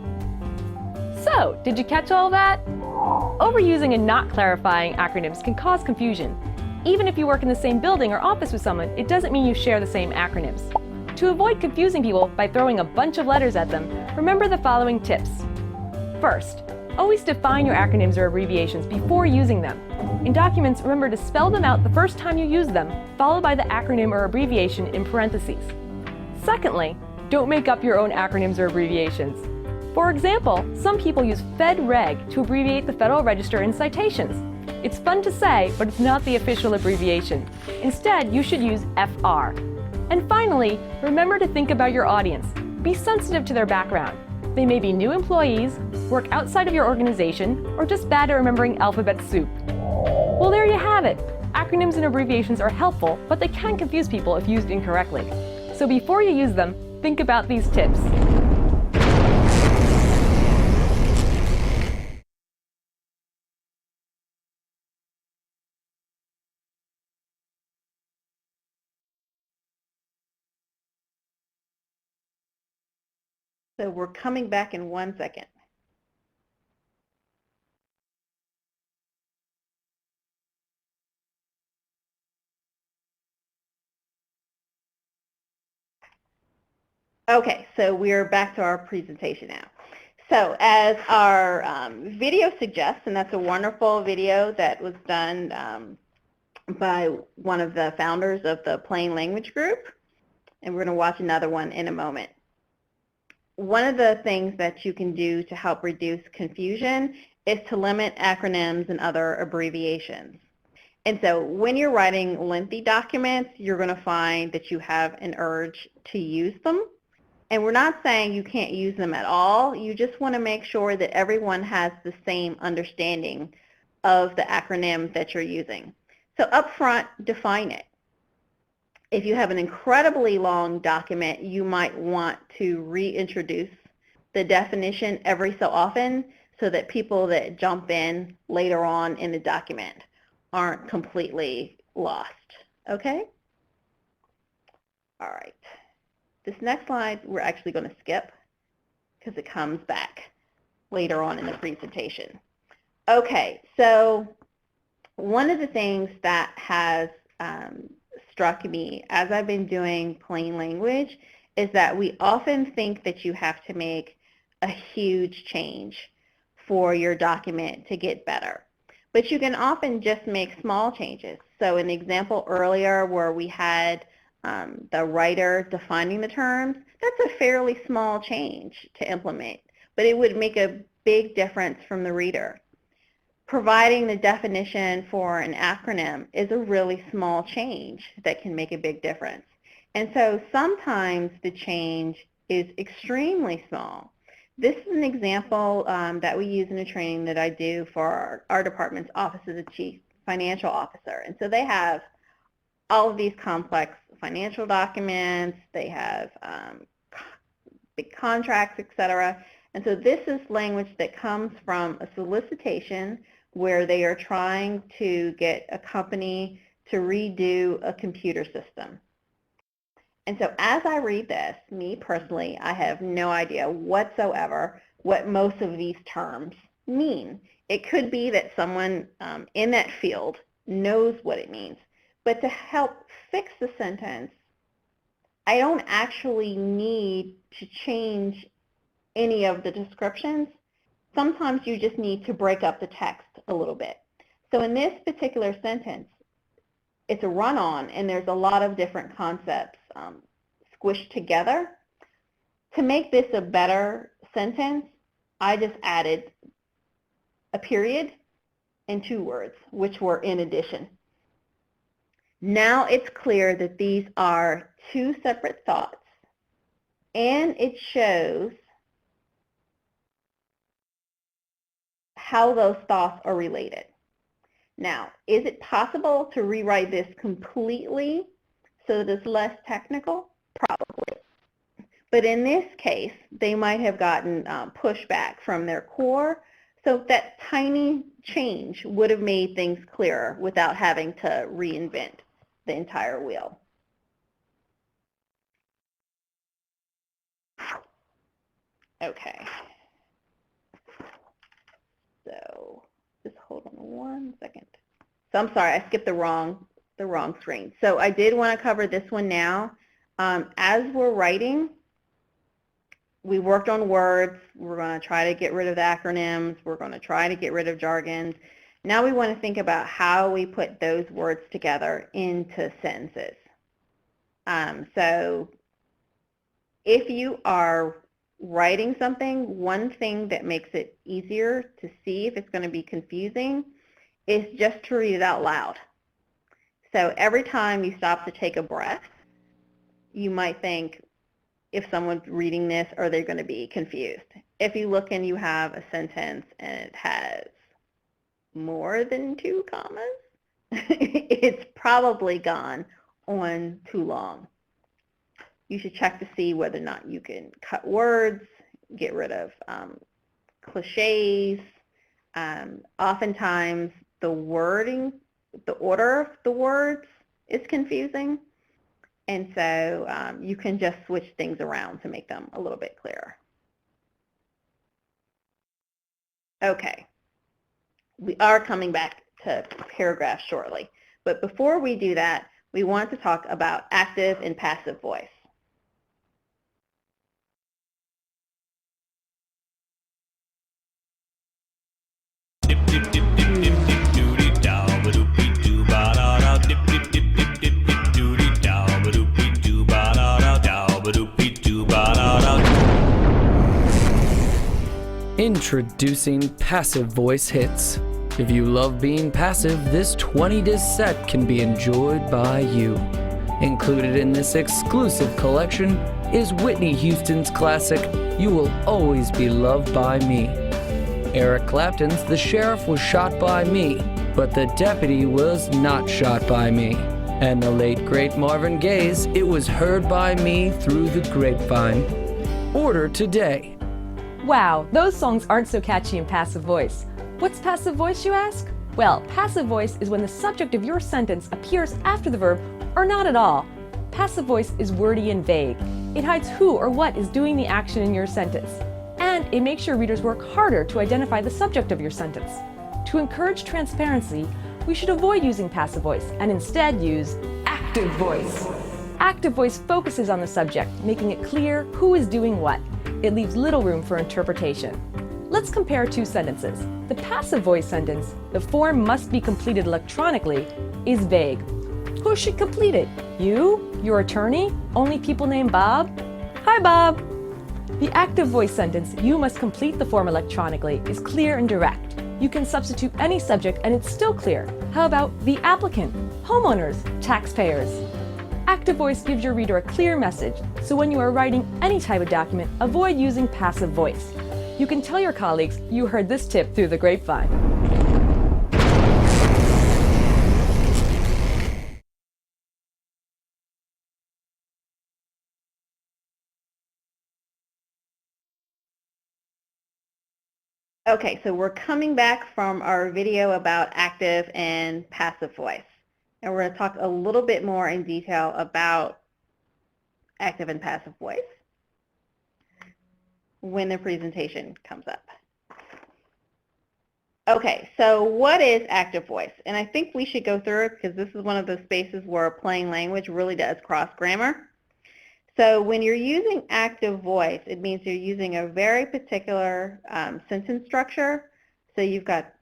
So, did you catch all that? Overusing and not clarifying acronyms can cause confusion. Even if you work in the same building or office with someone, it doesn't mean you share the same acronyms. To avoid confusing people by throwing a bunch of letters at them, remember the following tips. First, always define your acronyms or abbreviations before using them. In documents, remember to spell them out the first time you use them, followed by the acronym or abbreviation in parentheses. Secondly, don't make up your own acronyms or abbreviations. For example, some people use FedReg to abbreviate the Federal Register in citations. It's fun to say, but it's not the official abbreviation. Instead, you should use FR. And finally, remember to think about your audience. Be sensitive to their background. They may be new employees, work outside of your organization, or just bad at remembering alphabet soup. Well, there you have it. Acronyms and abbreviations are helpful, but they can confuse people if used incorrectly. So before you use them, think about these tips. So we're coming back in 1 second. Okay, so we're back to our presentation now. So as our video suggests, and that's a wonderful video that was done by one of the founders of the Plain Language Group, and we're going to watch another one in a moment. One of the things that you can do to help reduce confusion is to limit acronyms and other abbreviations. And so when you're writing lengthy documents, you're going to find that you have an urge to use them. And we're not saying you can't use them at all. You just want to make sure that everyone has the same understanding of the acronym that you're using. So up front, define it. If you have an incredibly long document, you might want to reintroduce the definition every so often so that people that jump in later on in the document aren't completely lost. Okay? All right. This next slide we're actually going to skip because it comes back later on in the presentation. Okay, so one of the things that has struck me as I've been doing plain language is that we often think that you have to make a huge change for your document to get better. But you can often just make small changes. So an example earlier where we had the writer defining the terms, that's a fairly small change to implement, but it would make a big difference from the reader. Providing the definition for an acronym is a really small change that can make a big difference. And so sometimes the change is extremely small. This is an example that we use in a training that I do for our department's Office of the Chief Financial Officer. And so they have all of these complex financial documents, they have big contracts, etc. And so this is language that comes from a solicitation where they are trying to get a company to redo a computer system. And so as I read this, me personally, I have no idea whatsoever what most of these terms mean. It could be that someone in that field knows what it means. But to help fix the sentence, I don't actually need to change any of the descriptions. Sometimes you just need to break up the text a little bit. So in this particular sentence, it's a run-on, and there's a lot of different concepts squished together. To make this a better sentence, I just added a period and 2 words, which were in addition. Now it's clear that these are 2 separate thoughts, and it shows how those thoughts are related. Now, is it possible to rewrite this completely so that it's less technical? Probably. But in this case, they might have gotten pushback from their core, So that tiny change would have made things clearer without having to reinvent the entire wheel. Okay. So just hold on 1 second. So I'm sorry, I skipped the wrong screen. So I did want to cover this one now. As we're writing, we worked on words. We're going to try to get rid of the acronyms. We're going to try to get rid of jargons. Now we want to think about how we put those words together into sentences. So if you are writing something, one thing that makes it easier to see if it's going to be confusing is just to read it out loud. So every time you stop to take a breath, you might think, if someone's reading this, are they going to be confused? If you look and you have a sentence and it has more than 2 commas, it's probably gone on too long. You should check to see whether or not you can cut words, get rid of cliches. Oftentimes the wording, the order of the words is confusing. And so you can just switch things around to make them a little bit clearer. Okay, we are coming back to paragraphs shortly. But before we do that, we want to talk about active and passive voice. Introducing passive voice hits. If you love being passive, this 20-disc set can be enjoyed by you. Included in this exclusive collection is Whitney Houston's classic, You Will Always Be Loved by Me. Eric Clapton's The Sheriff Was Shot by Me, but the deputy was not shot by me. And the late great Marvin Gaye's It Was Heard by Me Through the Grapevine. Order today. Wow, those songs aren't so catchy in passive voice. What's passive voice, you ask? Well, passive voice is when the subject of your sentence appears after the verb or not at all. Passive voice is wordy and vague. It hides who or what is doing the action in your sentence. And it makes your readers work harder to identify the subject of your sentence. To encourage transparency, we should avoid using passive voice and instead use active voice. Active voice focuses on the subject, making it clear who is doing what. It leaves little room for interpretation. Let's compare 2 sentences. The passive voice sentence, the form must be completed electronically, is vague. Who should complete it? You? Your attorney? Only people named Bob? Hi, Bob! The active voice sentence, you must complete the form electronically, is clear and direct. You can substitute any subject and it's still clear. How about the applicant, homeowners, taxpayers? Active voice gives your reader a clear message, so when you are writing any type of document, avoid using passive voice. You can tell your colleagues you heard this tip through the grapevine. Okay, so we're coming back from our video about active and passive voice. And we're going to talk a little bit more in detail about active and passive voice when the presentation comes up. Okay, so what is active voice? And I think we should go through it because this is one of those spaces where plain language really does cross grammar. So when you're using active voice, it means you're using a very particular sentence structure. So you've got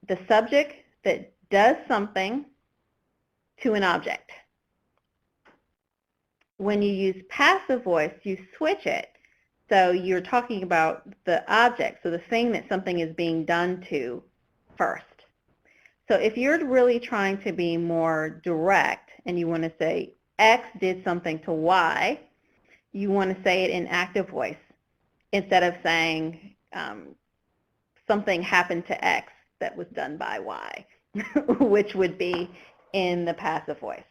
the subject that does something to an object. When you use passive voice, you switch it. So you're talking about the object, so the thing that something is being done to first. So if you're really trying to be more direct and you want to say X did something to Y, you want to say it in active voice instead of saying something happened to X that was done by Y, which would be in the passive voice.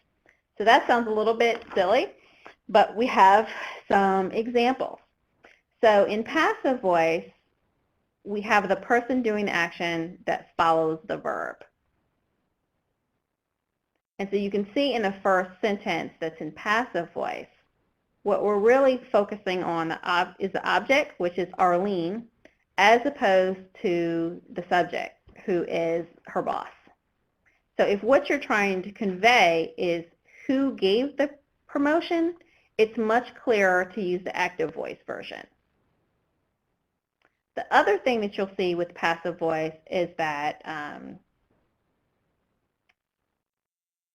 So that sounds a little bit silly, but we have some examples. So in passive voice, we have the person doing the action that follows the verb. And so you can see in the first sentence that's in passive voice, what we're really focusing on is the object, which is Arlene, as opposed to the subject, who is her boss. So if what you're trying to convey is who gave the promotion, it's much clearer to use the active voice version. The other thing that you'll see with passive voice is that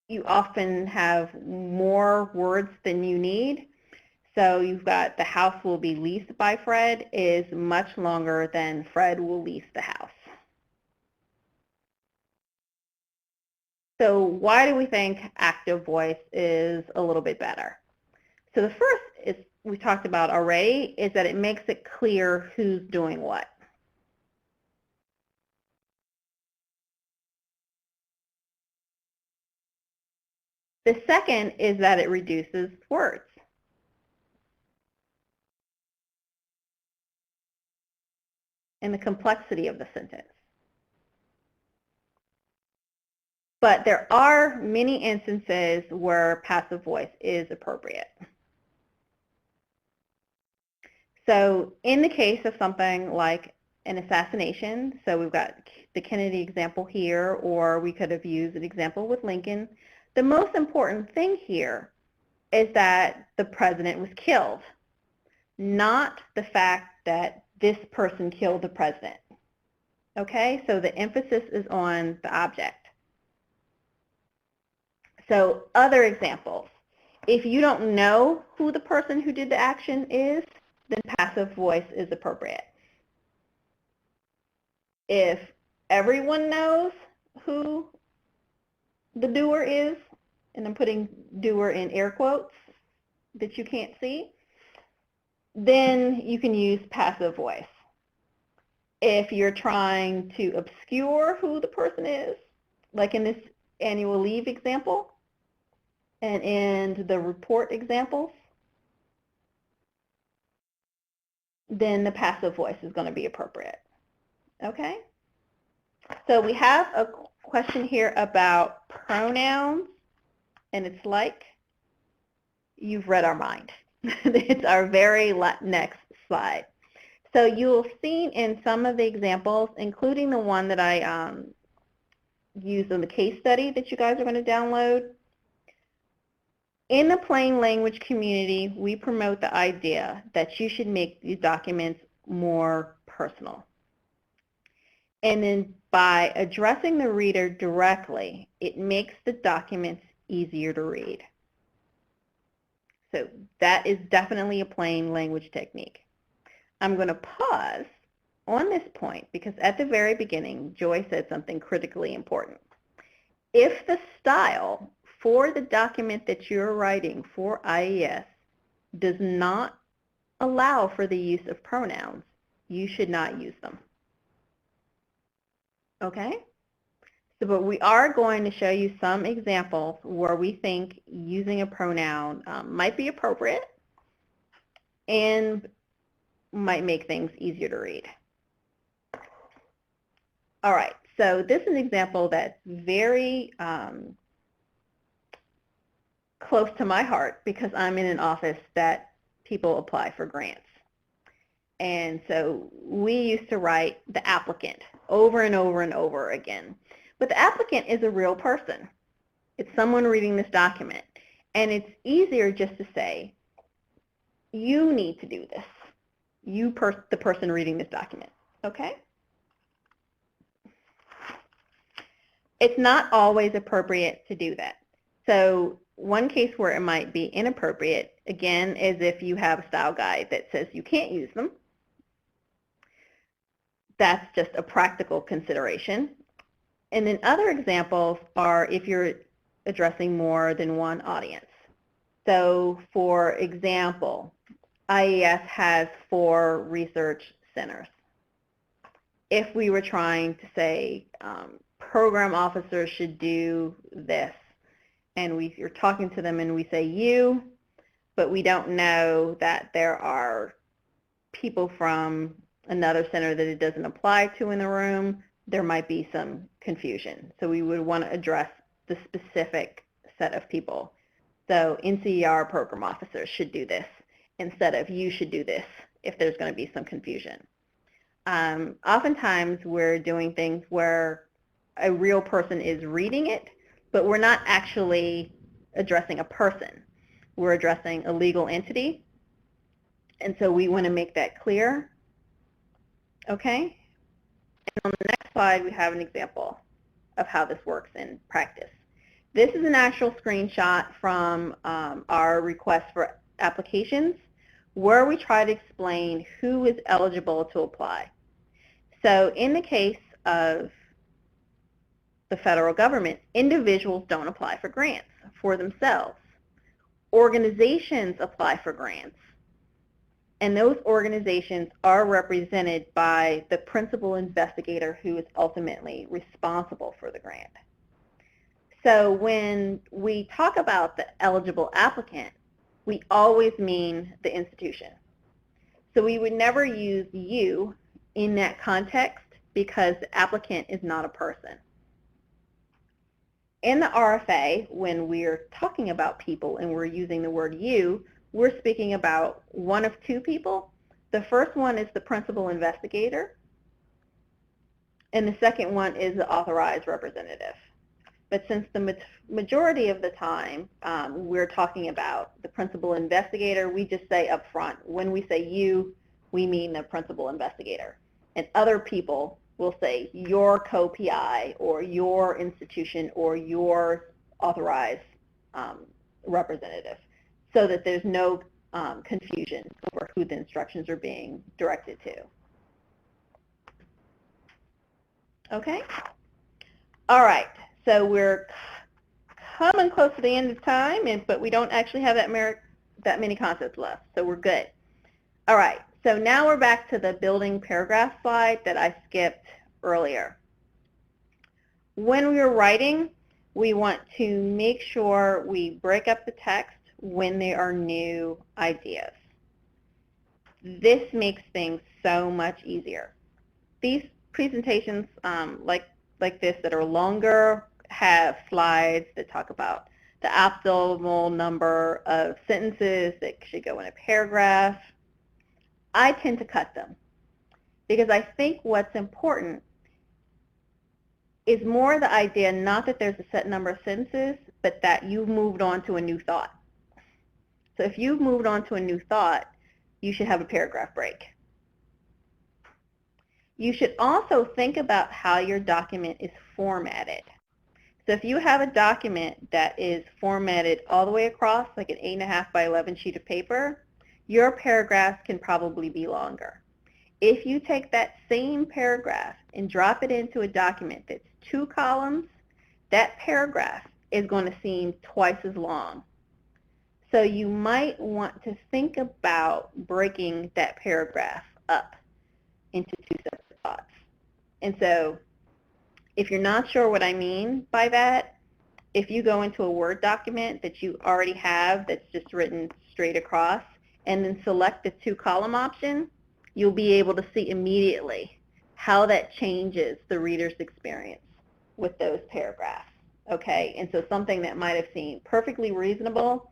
you often have more words than you need. So you've got the house will be leased by Fred is much longer than Fred will lease the house. So why do we think active voice is a little bit better? So the first is we talked about already is that it makes it clear who's doing what. The second is that it reduces words. And the complexity of the sentence. But there are many instances where passive voice is appropriate. So in the case of something like an assassination, so we've got the Kennedy example here, or we could have used an example with Lincoln, the most important thing here is that the president was killed, not the fact that this person killed the president. Okay, so the emphasis is on the object. So other examples, if you don't know who the person who did the action is, then passive voice is appropriate. If everyone knows who the doer is, and I'm putting doer in air quotes that you can't see, then you can use passive voice. If you're trying to obscure who the person is, like in this annual leave example, and in the report examples, then the passive voice is going to be appropriate. Okay? So we have a question here about pronouns, and it's like you've read our mind. It's our very next slide. So you'll see in some of the examples, including the one that I used in the case study that you guys are going to download, in the plain language community, we promote the idea that you should make these documents more personal. And then by addressing the reader directly, it makes the documents easier to read. So that is definitely a plain language technique. I'm going to pause on this point because at the very beginning, Joy said something critically important. If the style for the document that you're writing for IES does not allow for the use of pronouns, you should not use them. Okay? So, but we are going to show you some examples where we think using a pronoun might be appropriate and might make things easier to read. All right, so this is an example that's very close to my heart because I'm in an office that people apply for grants. And so we used to write the applicant over and over and over again. But the applicant is a real person. It's someone reading this document. And it's easier just to say, you need to do this. You, the person reading this document. Okay? It's not always appropriate to do that. So one case where it might be inappropriate, again, is if you have a style guide that says you can't use them. That's just a practical consideration. And then other examples are if you're addressing more than one audience. So for example, IES has 4 research centers. If we were trying to say program officers should do this, and you're talking to them and we say you, but we don't know that there are people from another center that it doesn't apply to in the room, there might be some confusion. So we would want to address the specific set of people. So NCER program officers should do this instead of you should do this if there's going to be some confusion. Oftentimes we're doing things where a real person is reading it, but we're not actually addressing a person. We're addressing a legal entity. And so we want to make that clear. Okay? And on the next slide, we have an example of how this works in practice. This is an actual screenshot from our request for applications where we try to explain who is eligible to apply. So in the case of the federal government, individuals don't apply for grants for themselves. Organizations apply for grants, and those organizations are represented by the principal investigator who is ultimately responsible for the grant. So when we talk about the eligible applicant, we always mean the institution. So we would never use you in that context because the applicant is not a person. In the RFA, when we're talking about people and we're using the word you, we're speaking about one of two people. The first one is the principal investigator, and the second one is the authorized representative. But since the majority of the time we're talking about the principal investigator, we just say up front, when we say you, we mean the principal investigator. And other people will say your co-PI or your institution or your authorized representative, so that there's no confusion over who the instructions are being directed to. Okay? All right. So we're coming close to the end of time, but we don't actually have that many concepts left, so we're good. All right, so now we're back to the building paragraph slide that I skipped earlier. When we are writing, we want to make sure we break up the text when there are new ideas. This makes things so much easier. These presentations, like this, that are longer, have slides that talk about the optimal number of sentences that should go in a paragraph. I tend to cut them because I think what's important is more the idea not that there's a set number of sentences, but that you've moved on to a new thought. So if you've moved on to a new thought, you should have a paragraph break. You should also think about how your document is formatted. So if you have a document that is formatted all the way across, like an 8.5 by 11 sheet of paper, your paragraphs can probably be longer. If you take that same paragraph and drop it into a document that's 2 columns, that paragraph is going to seem twice as long. So you might want to think about breaking that paragraph up into 2 separate thoughts. And so if you're not sure what I mean by that, if you go into a Word document that you already have that's just written straight across and then select the 2 column option, you'll be able to see immediately how that changes the reader's experience with those paragraphs. Okay, and so something that might have seemed perfectly reasonable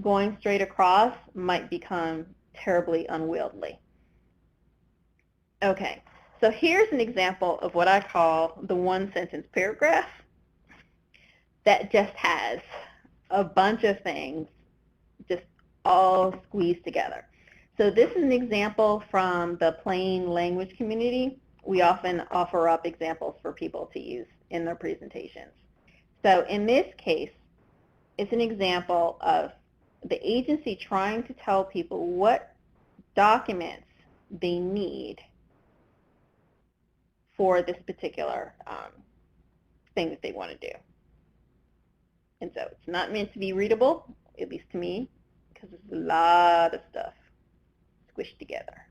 going straight across might become terribly unwieldy. Okay, so here's an example of what I call the 1-sentence paragraph that just has a bunch of things just all squeezed together. So this is an example from the plain language community. We often offer up examples for people to use in their presentations. So in this case, it's an example of the agency trying to tell people what documents they need for this particular thing that they want to do. And so it's not meant to be readable, at least to me, because it's a lot of stuff squished together.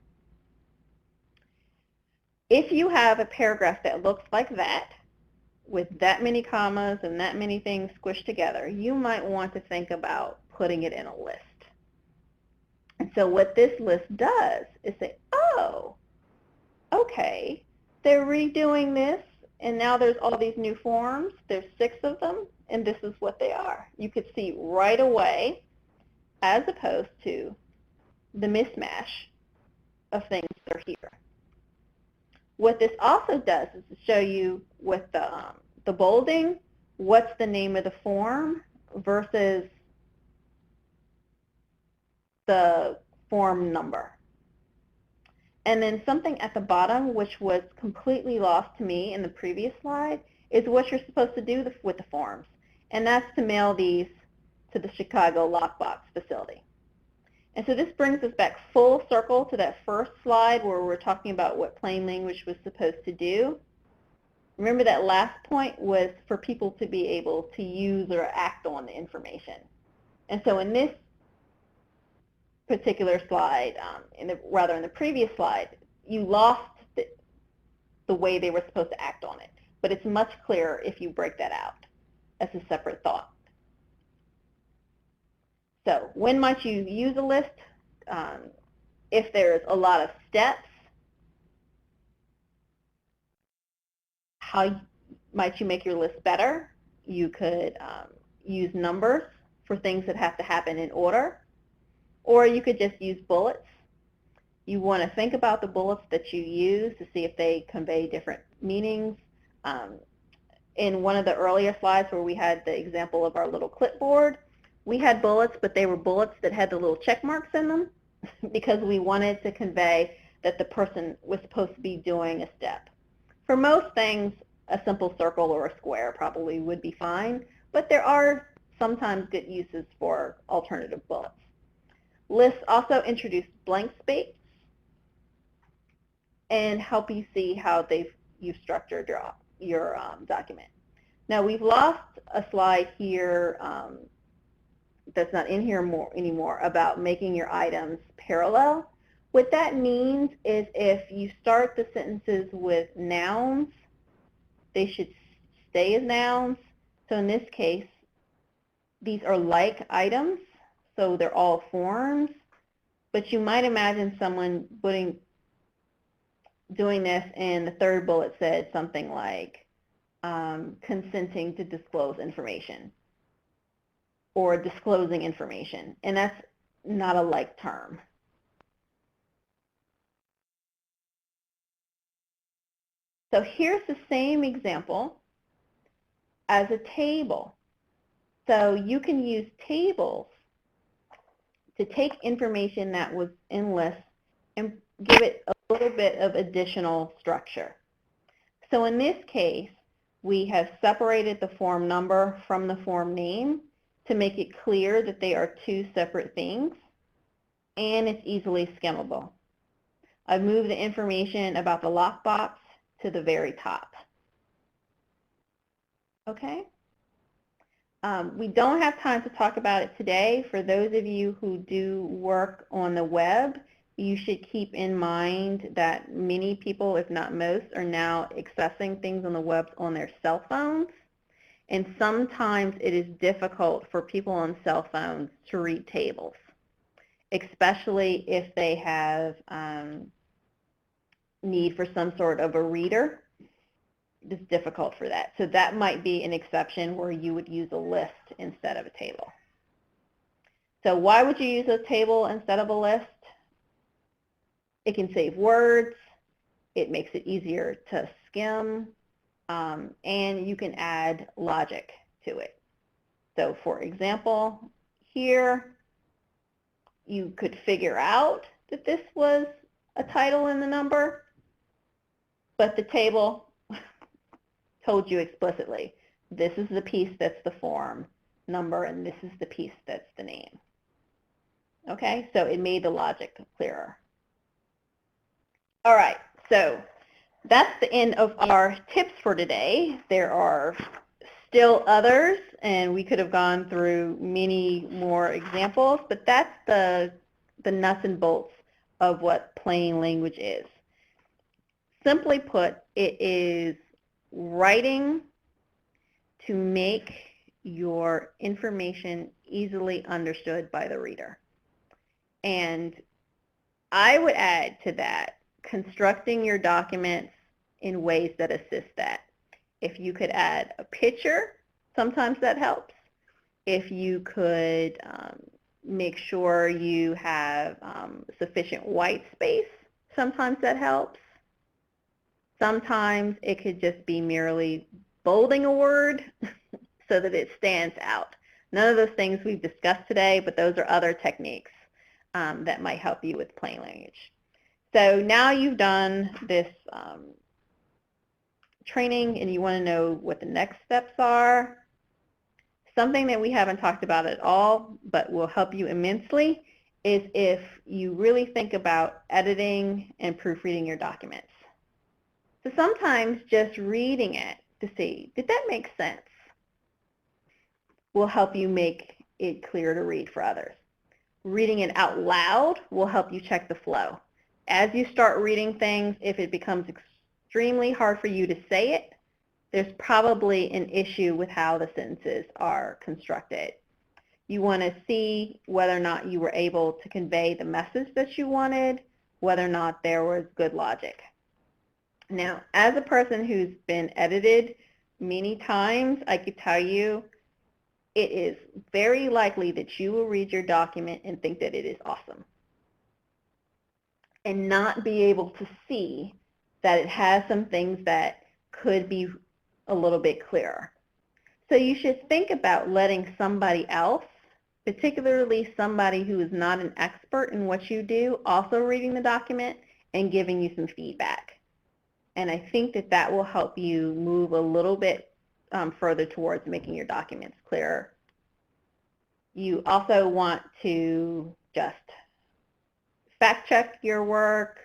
If you have a paragraph that looks like that, with that many commas and that many things squished together, you might want to think about putting it in a list. And so what this list does is say, oh, okay, they're redoing this, and now there's all these new forms. There's 6 of them, and this is what they are. You could see right away, as opposed to the mismatch of things that are here. What this also does is to show you with the bolding, what's the name of the form versus the form number. And then something at the bottom, which was completely lost to me in the previous slide, is what you're supposed to do with the forms. And that's to mail these to the Chicago Lockbox facility. And so this brings us back full circle to that first slide where we're talking about what plain language was supposed to do. Remember that last point was for people to be able to use or act on the information. And so in this particular slide, in the previous slide, you lost the way they were supposed to act on it. But it's much clearer if you break that out as a separate thought. So when might you use a list? If there's a lot of steps, how might you make your list better? You could use numbers for things that have to happen in order, or you could just use bullets. You want to think about the bullets that you use to see if they convey different meanings. In one of the earlier slides where we had the example of our little clipboard, we had bullets, but they were bullets that had the little check marks in them because we wanted to convey that the person was supposed to be doing a step. For most things, a simple circle or a square probably would be fine, but there are sometimes good uses for alternative bullets. Lists also introduce blank space and help you see how you've structured your document. Now we've lost a slide here that's not in here anymore about making your items parallel. What that means is if you start the sentences with nouns, they should stay as nouns. So in this case, these are like items, so they're all forms, but you might imagine someone doing this and the third bullet said something like consenting to disclose information or disclosing information, and that's not a like term. So here's the same example as a table. So you can use tables to take information that was in lists and give it a little bit of additional structure. So in this case, we have separated the form number from the form name to make it clear that they are two separate things, and it's easily skimmable. I've moved the information about the lockbox to the very top. Okay? We don't have time to talk about it today. For those of you who do work on the web, you should keep in mind that many people, if not most, are now accessing things on the web on their cell phones. And sometimes it is difficult for people on cell phones to read tables, especially if they have need for some sort of a reader. It's difficult for that. So that might be an exception where you would use a list instead of a table. So why would you use a table instead of a list? It can save words, it makes it easier to skim, and you can add logic to it. So for example, here you could figure out that this was a title in the number, but the table told you explicitly, this is the piece that's the form number, and this is the piece that's the name. Okay, so it made the logic clearer. All right, so that's the end of our tips for today. There are still others, and we could have gone through many more examples, but that's the nuts and bolts of what plain language is. Simply put, it is writing to make your information easily understood by the reader. And I would add to that constructing your documents in ways that assist that. If you could add a picture, sometimes that helps. If you could make sure you have sufficient white space, sometimes that helps. Sometimes it could just be merely bolding a word so that it stands out. None of those things we've discussed today, but those are other techniques that might help you with plain language. So now you've done this training and you want to know what the next steps are. Something that we haven't talked about at all, but will help you immensely, is if you really think about editing and proofreading your documents. So sometimes just reading it to see, did that make sense, will help you make it clear to read for others. Reading it out loud will help you check the flow. As you start reading things, if it becomes extremely hard for you to say it, there's probably an issue with how the sentences are constructed. You want to see whether or not you were able to convey the message that you wanted, whether or not there was good logic. Now, as a person who's been edited many times, I could tell you it is very likely that you will read your document and think that it is awesome and not be able to see that it has some things that could be a little bit clearer. So you should think about letting somebody else, particularly somebody who is not an expert in what you do, also reading the document and giving you some feedback. And I think that that will help you move a little bit further towards making your documents clearer. You also want to just fact check your work,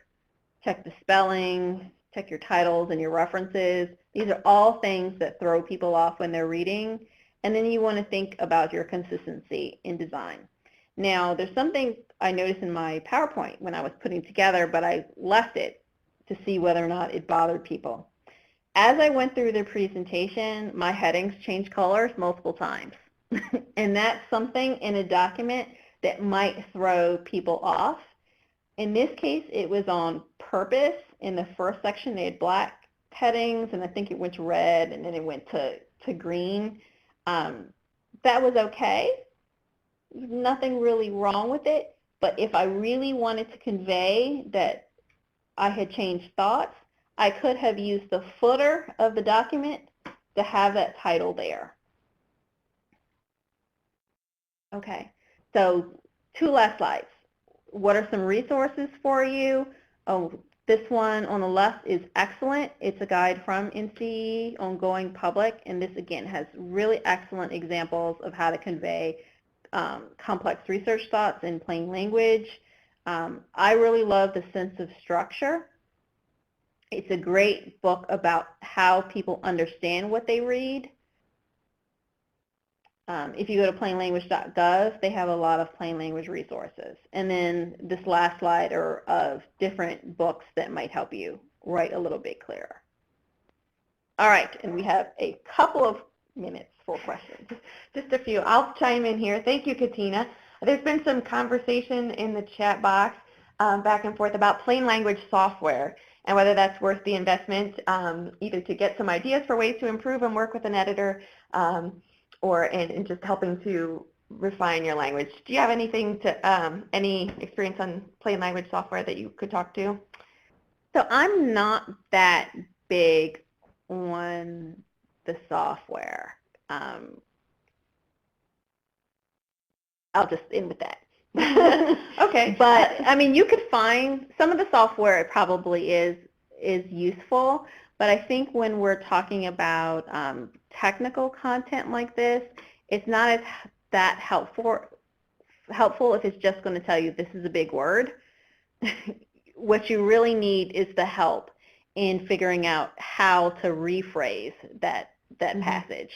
check the spelling, check your titles and your references. These are all things that throw people off when they're reading. And then you want to think about your consistency in design. Now, there's something I noticed in my PowerPoint when I was putting together, but I left it to see whether or not it bothered people. As I went through the presentation, my headings changed colors multiple times. And that's something in a document that might throw people off. In this case, it was on purpose. In the first section, they had black headings, and I think it went to red, and then it went to green. That was okay. Nothing really wrong with it. But if I really wanted to convey that I had changed thoughts, I could have used the footer of the document to have that title there. Okay, so 2 last slides. What are some resources for you? Oh, this one on the left is excellent. It's a guide from NCEE on going public, and this again has really excellent examples of how to convey complex research thoughts in plain language. I really love The Sense of Structure. It's a great book about how people understand what they read. If you go to plainlanguage.gov, they have a lot of plain language resources. And then this last slide are of different books that might help you write a little bit clearer. All right, and we have a couple of minutes for questions. Just a few. I'll chime in here. Thank you, Katina. There's been some conversation in the chat box back and forth about plain language software and whether that's worth the investment, either to get some ideas for ways to improve and work with an editor, or in just helping to refine your language. Do you have anything to, any experience on plain language software that you could talk to? So I'm not that big on the software. I'll just end with that. Okay. But I mean, you could find some of the software, it probably is useful, but I think when we're talking about technical content like this, it's not that helpful if it's just going to tell you this is a big word. What you really need is the help in figuring out how to rephrase that passage.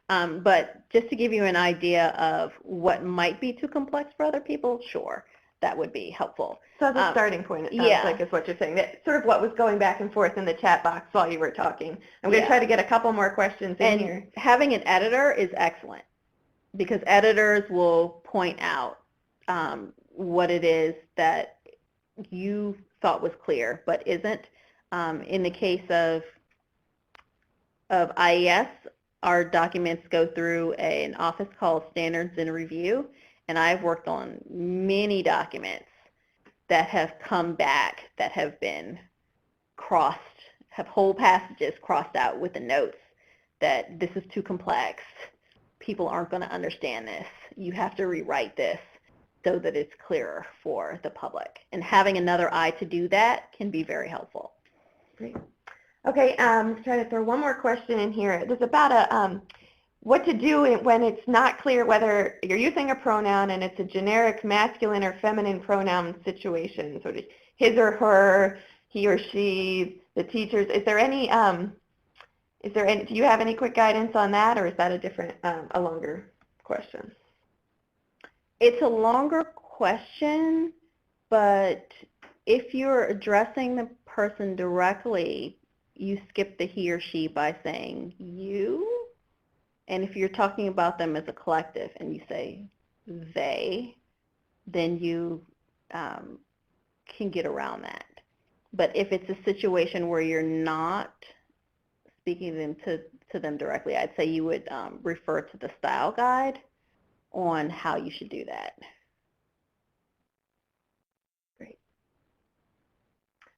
But just to give you an idea of what might be too complex for other people, sure, that would be helpful. So that's a starting point, it sounds like, is what you're saying. That's sort of what was going back and forth in the chat box while you were talking. I'm going to try to get a couple more questions in here. Having an editor is excellent because editors will point out what it is that you thought was clear, but isn't. In the case of IES, our documents go through an office called Standards and Review, and I've worked on many documents that have come back that have been crossed, have whole passages crossed out with the notes that this is too complex. People aren't going to understand this. You have to rewrite this so that it's clearer for the public. And having another eye to do that can be very helpful. Great. Okay, try to throw one more question in here. This is about what to do when it's not clear whether you're using a pronoun and it's a generic masculine or feminine pronoun situation, sort of his or her, he or she, the teachers. Is there any, do you have any quick guidance on that, or is that a different, a longer question? It's a longer question, but if you're addressing the person directly, you skip the he or she by saying you. And if you're talking about them as a collective and you say they, then you can get around that. But if it's a situation where you're not speaking to them directly, I'd say you would refer to the style guide on how you should do that.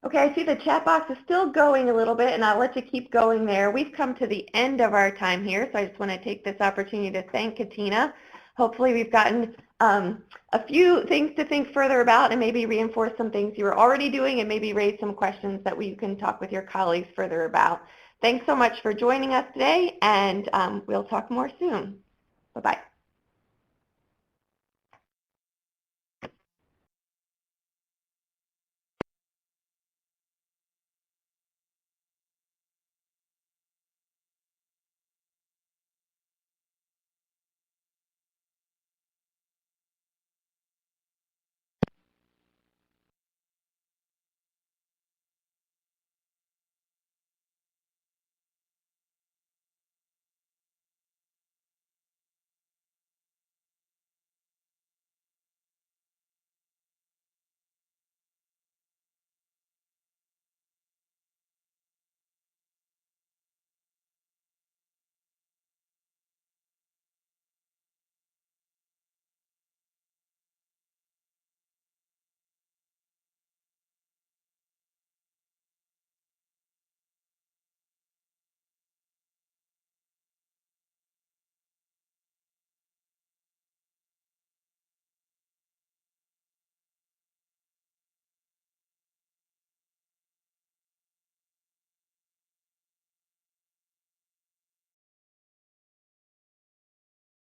Okay, I see the chat box is still going a little bit, and I'll let you keep going there. We've come to the end of our time here, so I just want to take this opportunity to thank Katina. Hopefully we've gotten a few things to think further about and maybe reinforce some things you were already doing and maybe raise some questions that we can talk with your colleagues further about. Thanks so much for joining us today, and we'll talk more soon. Bye-bye.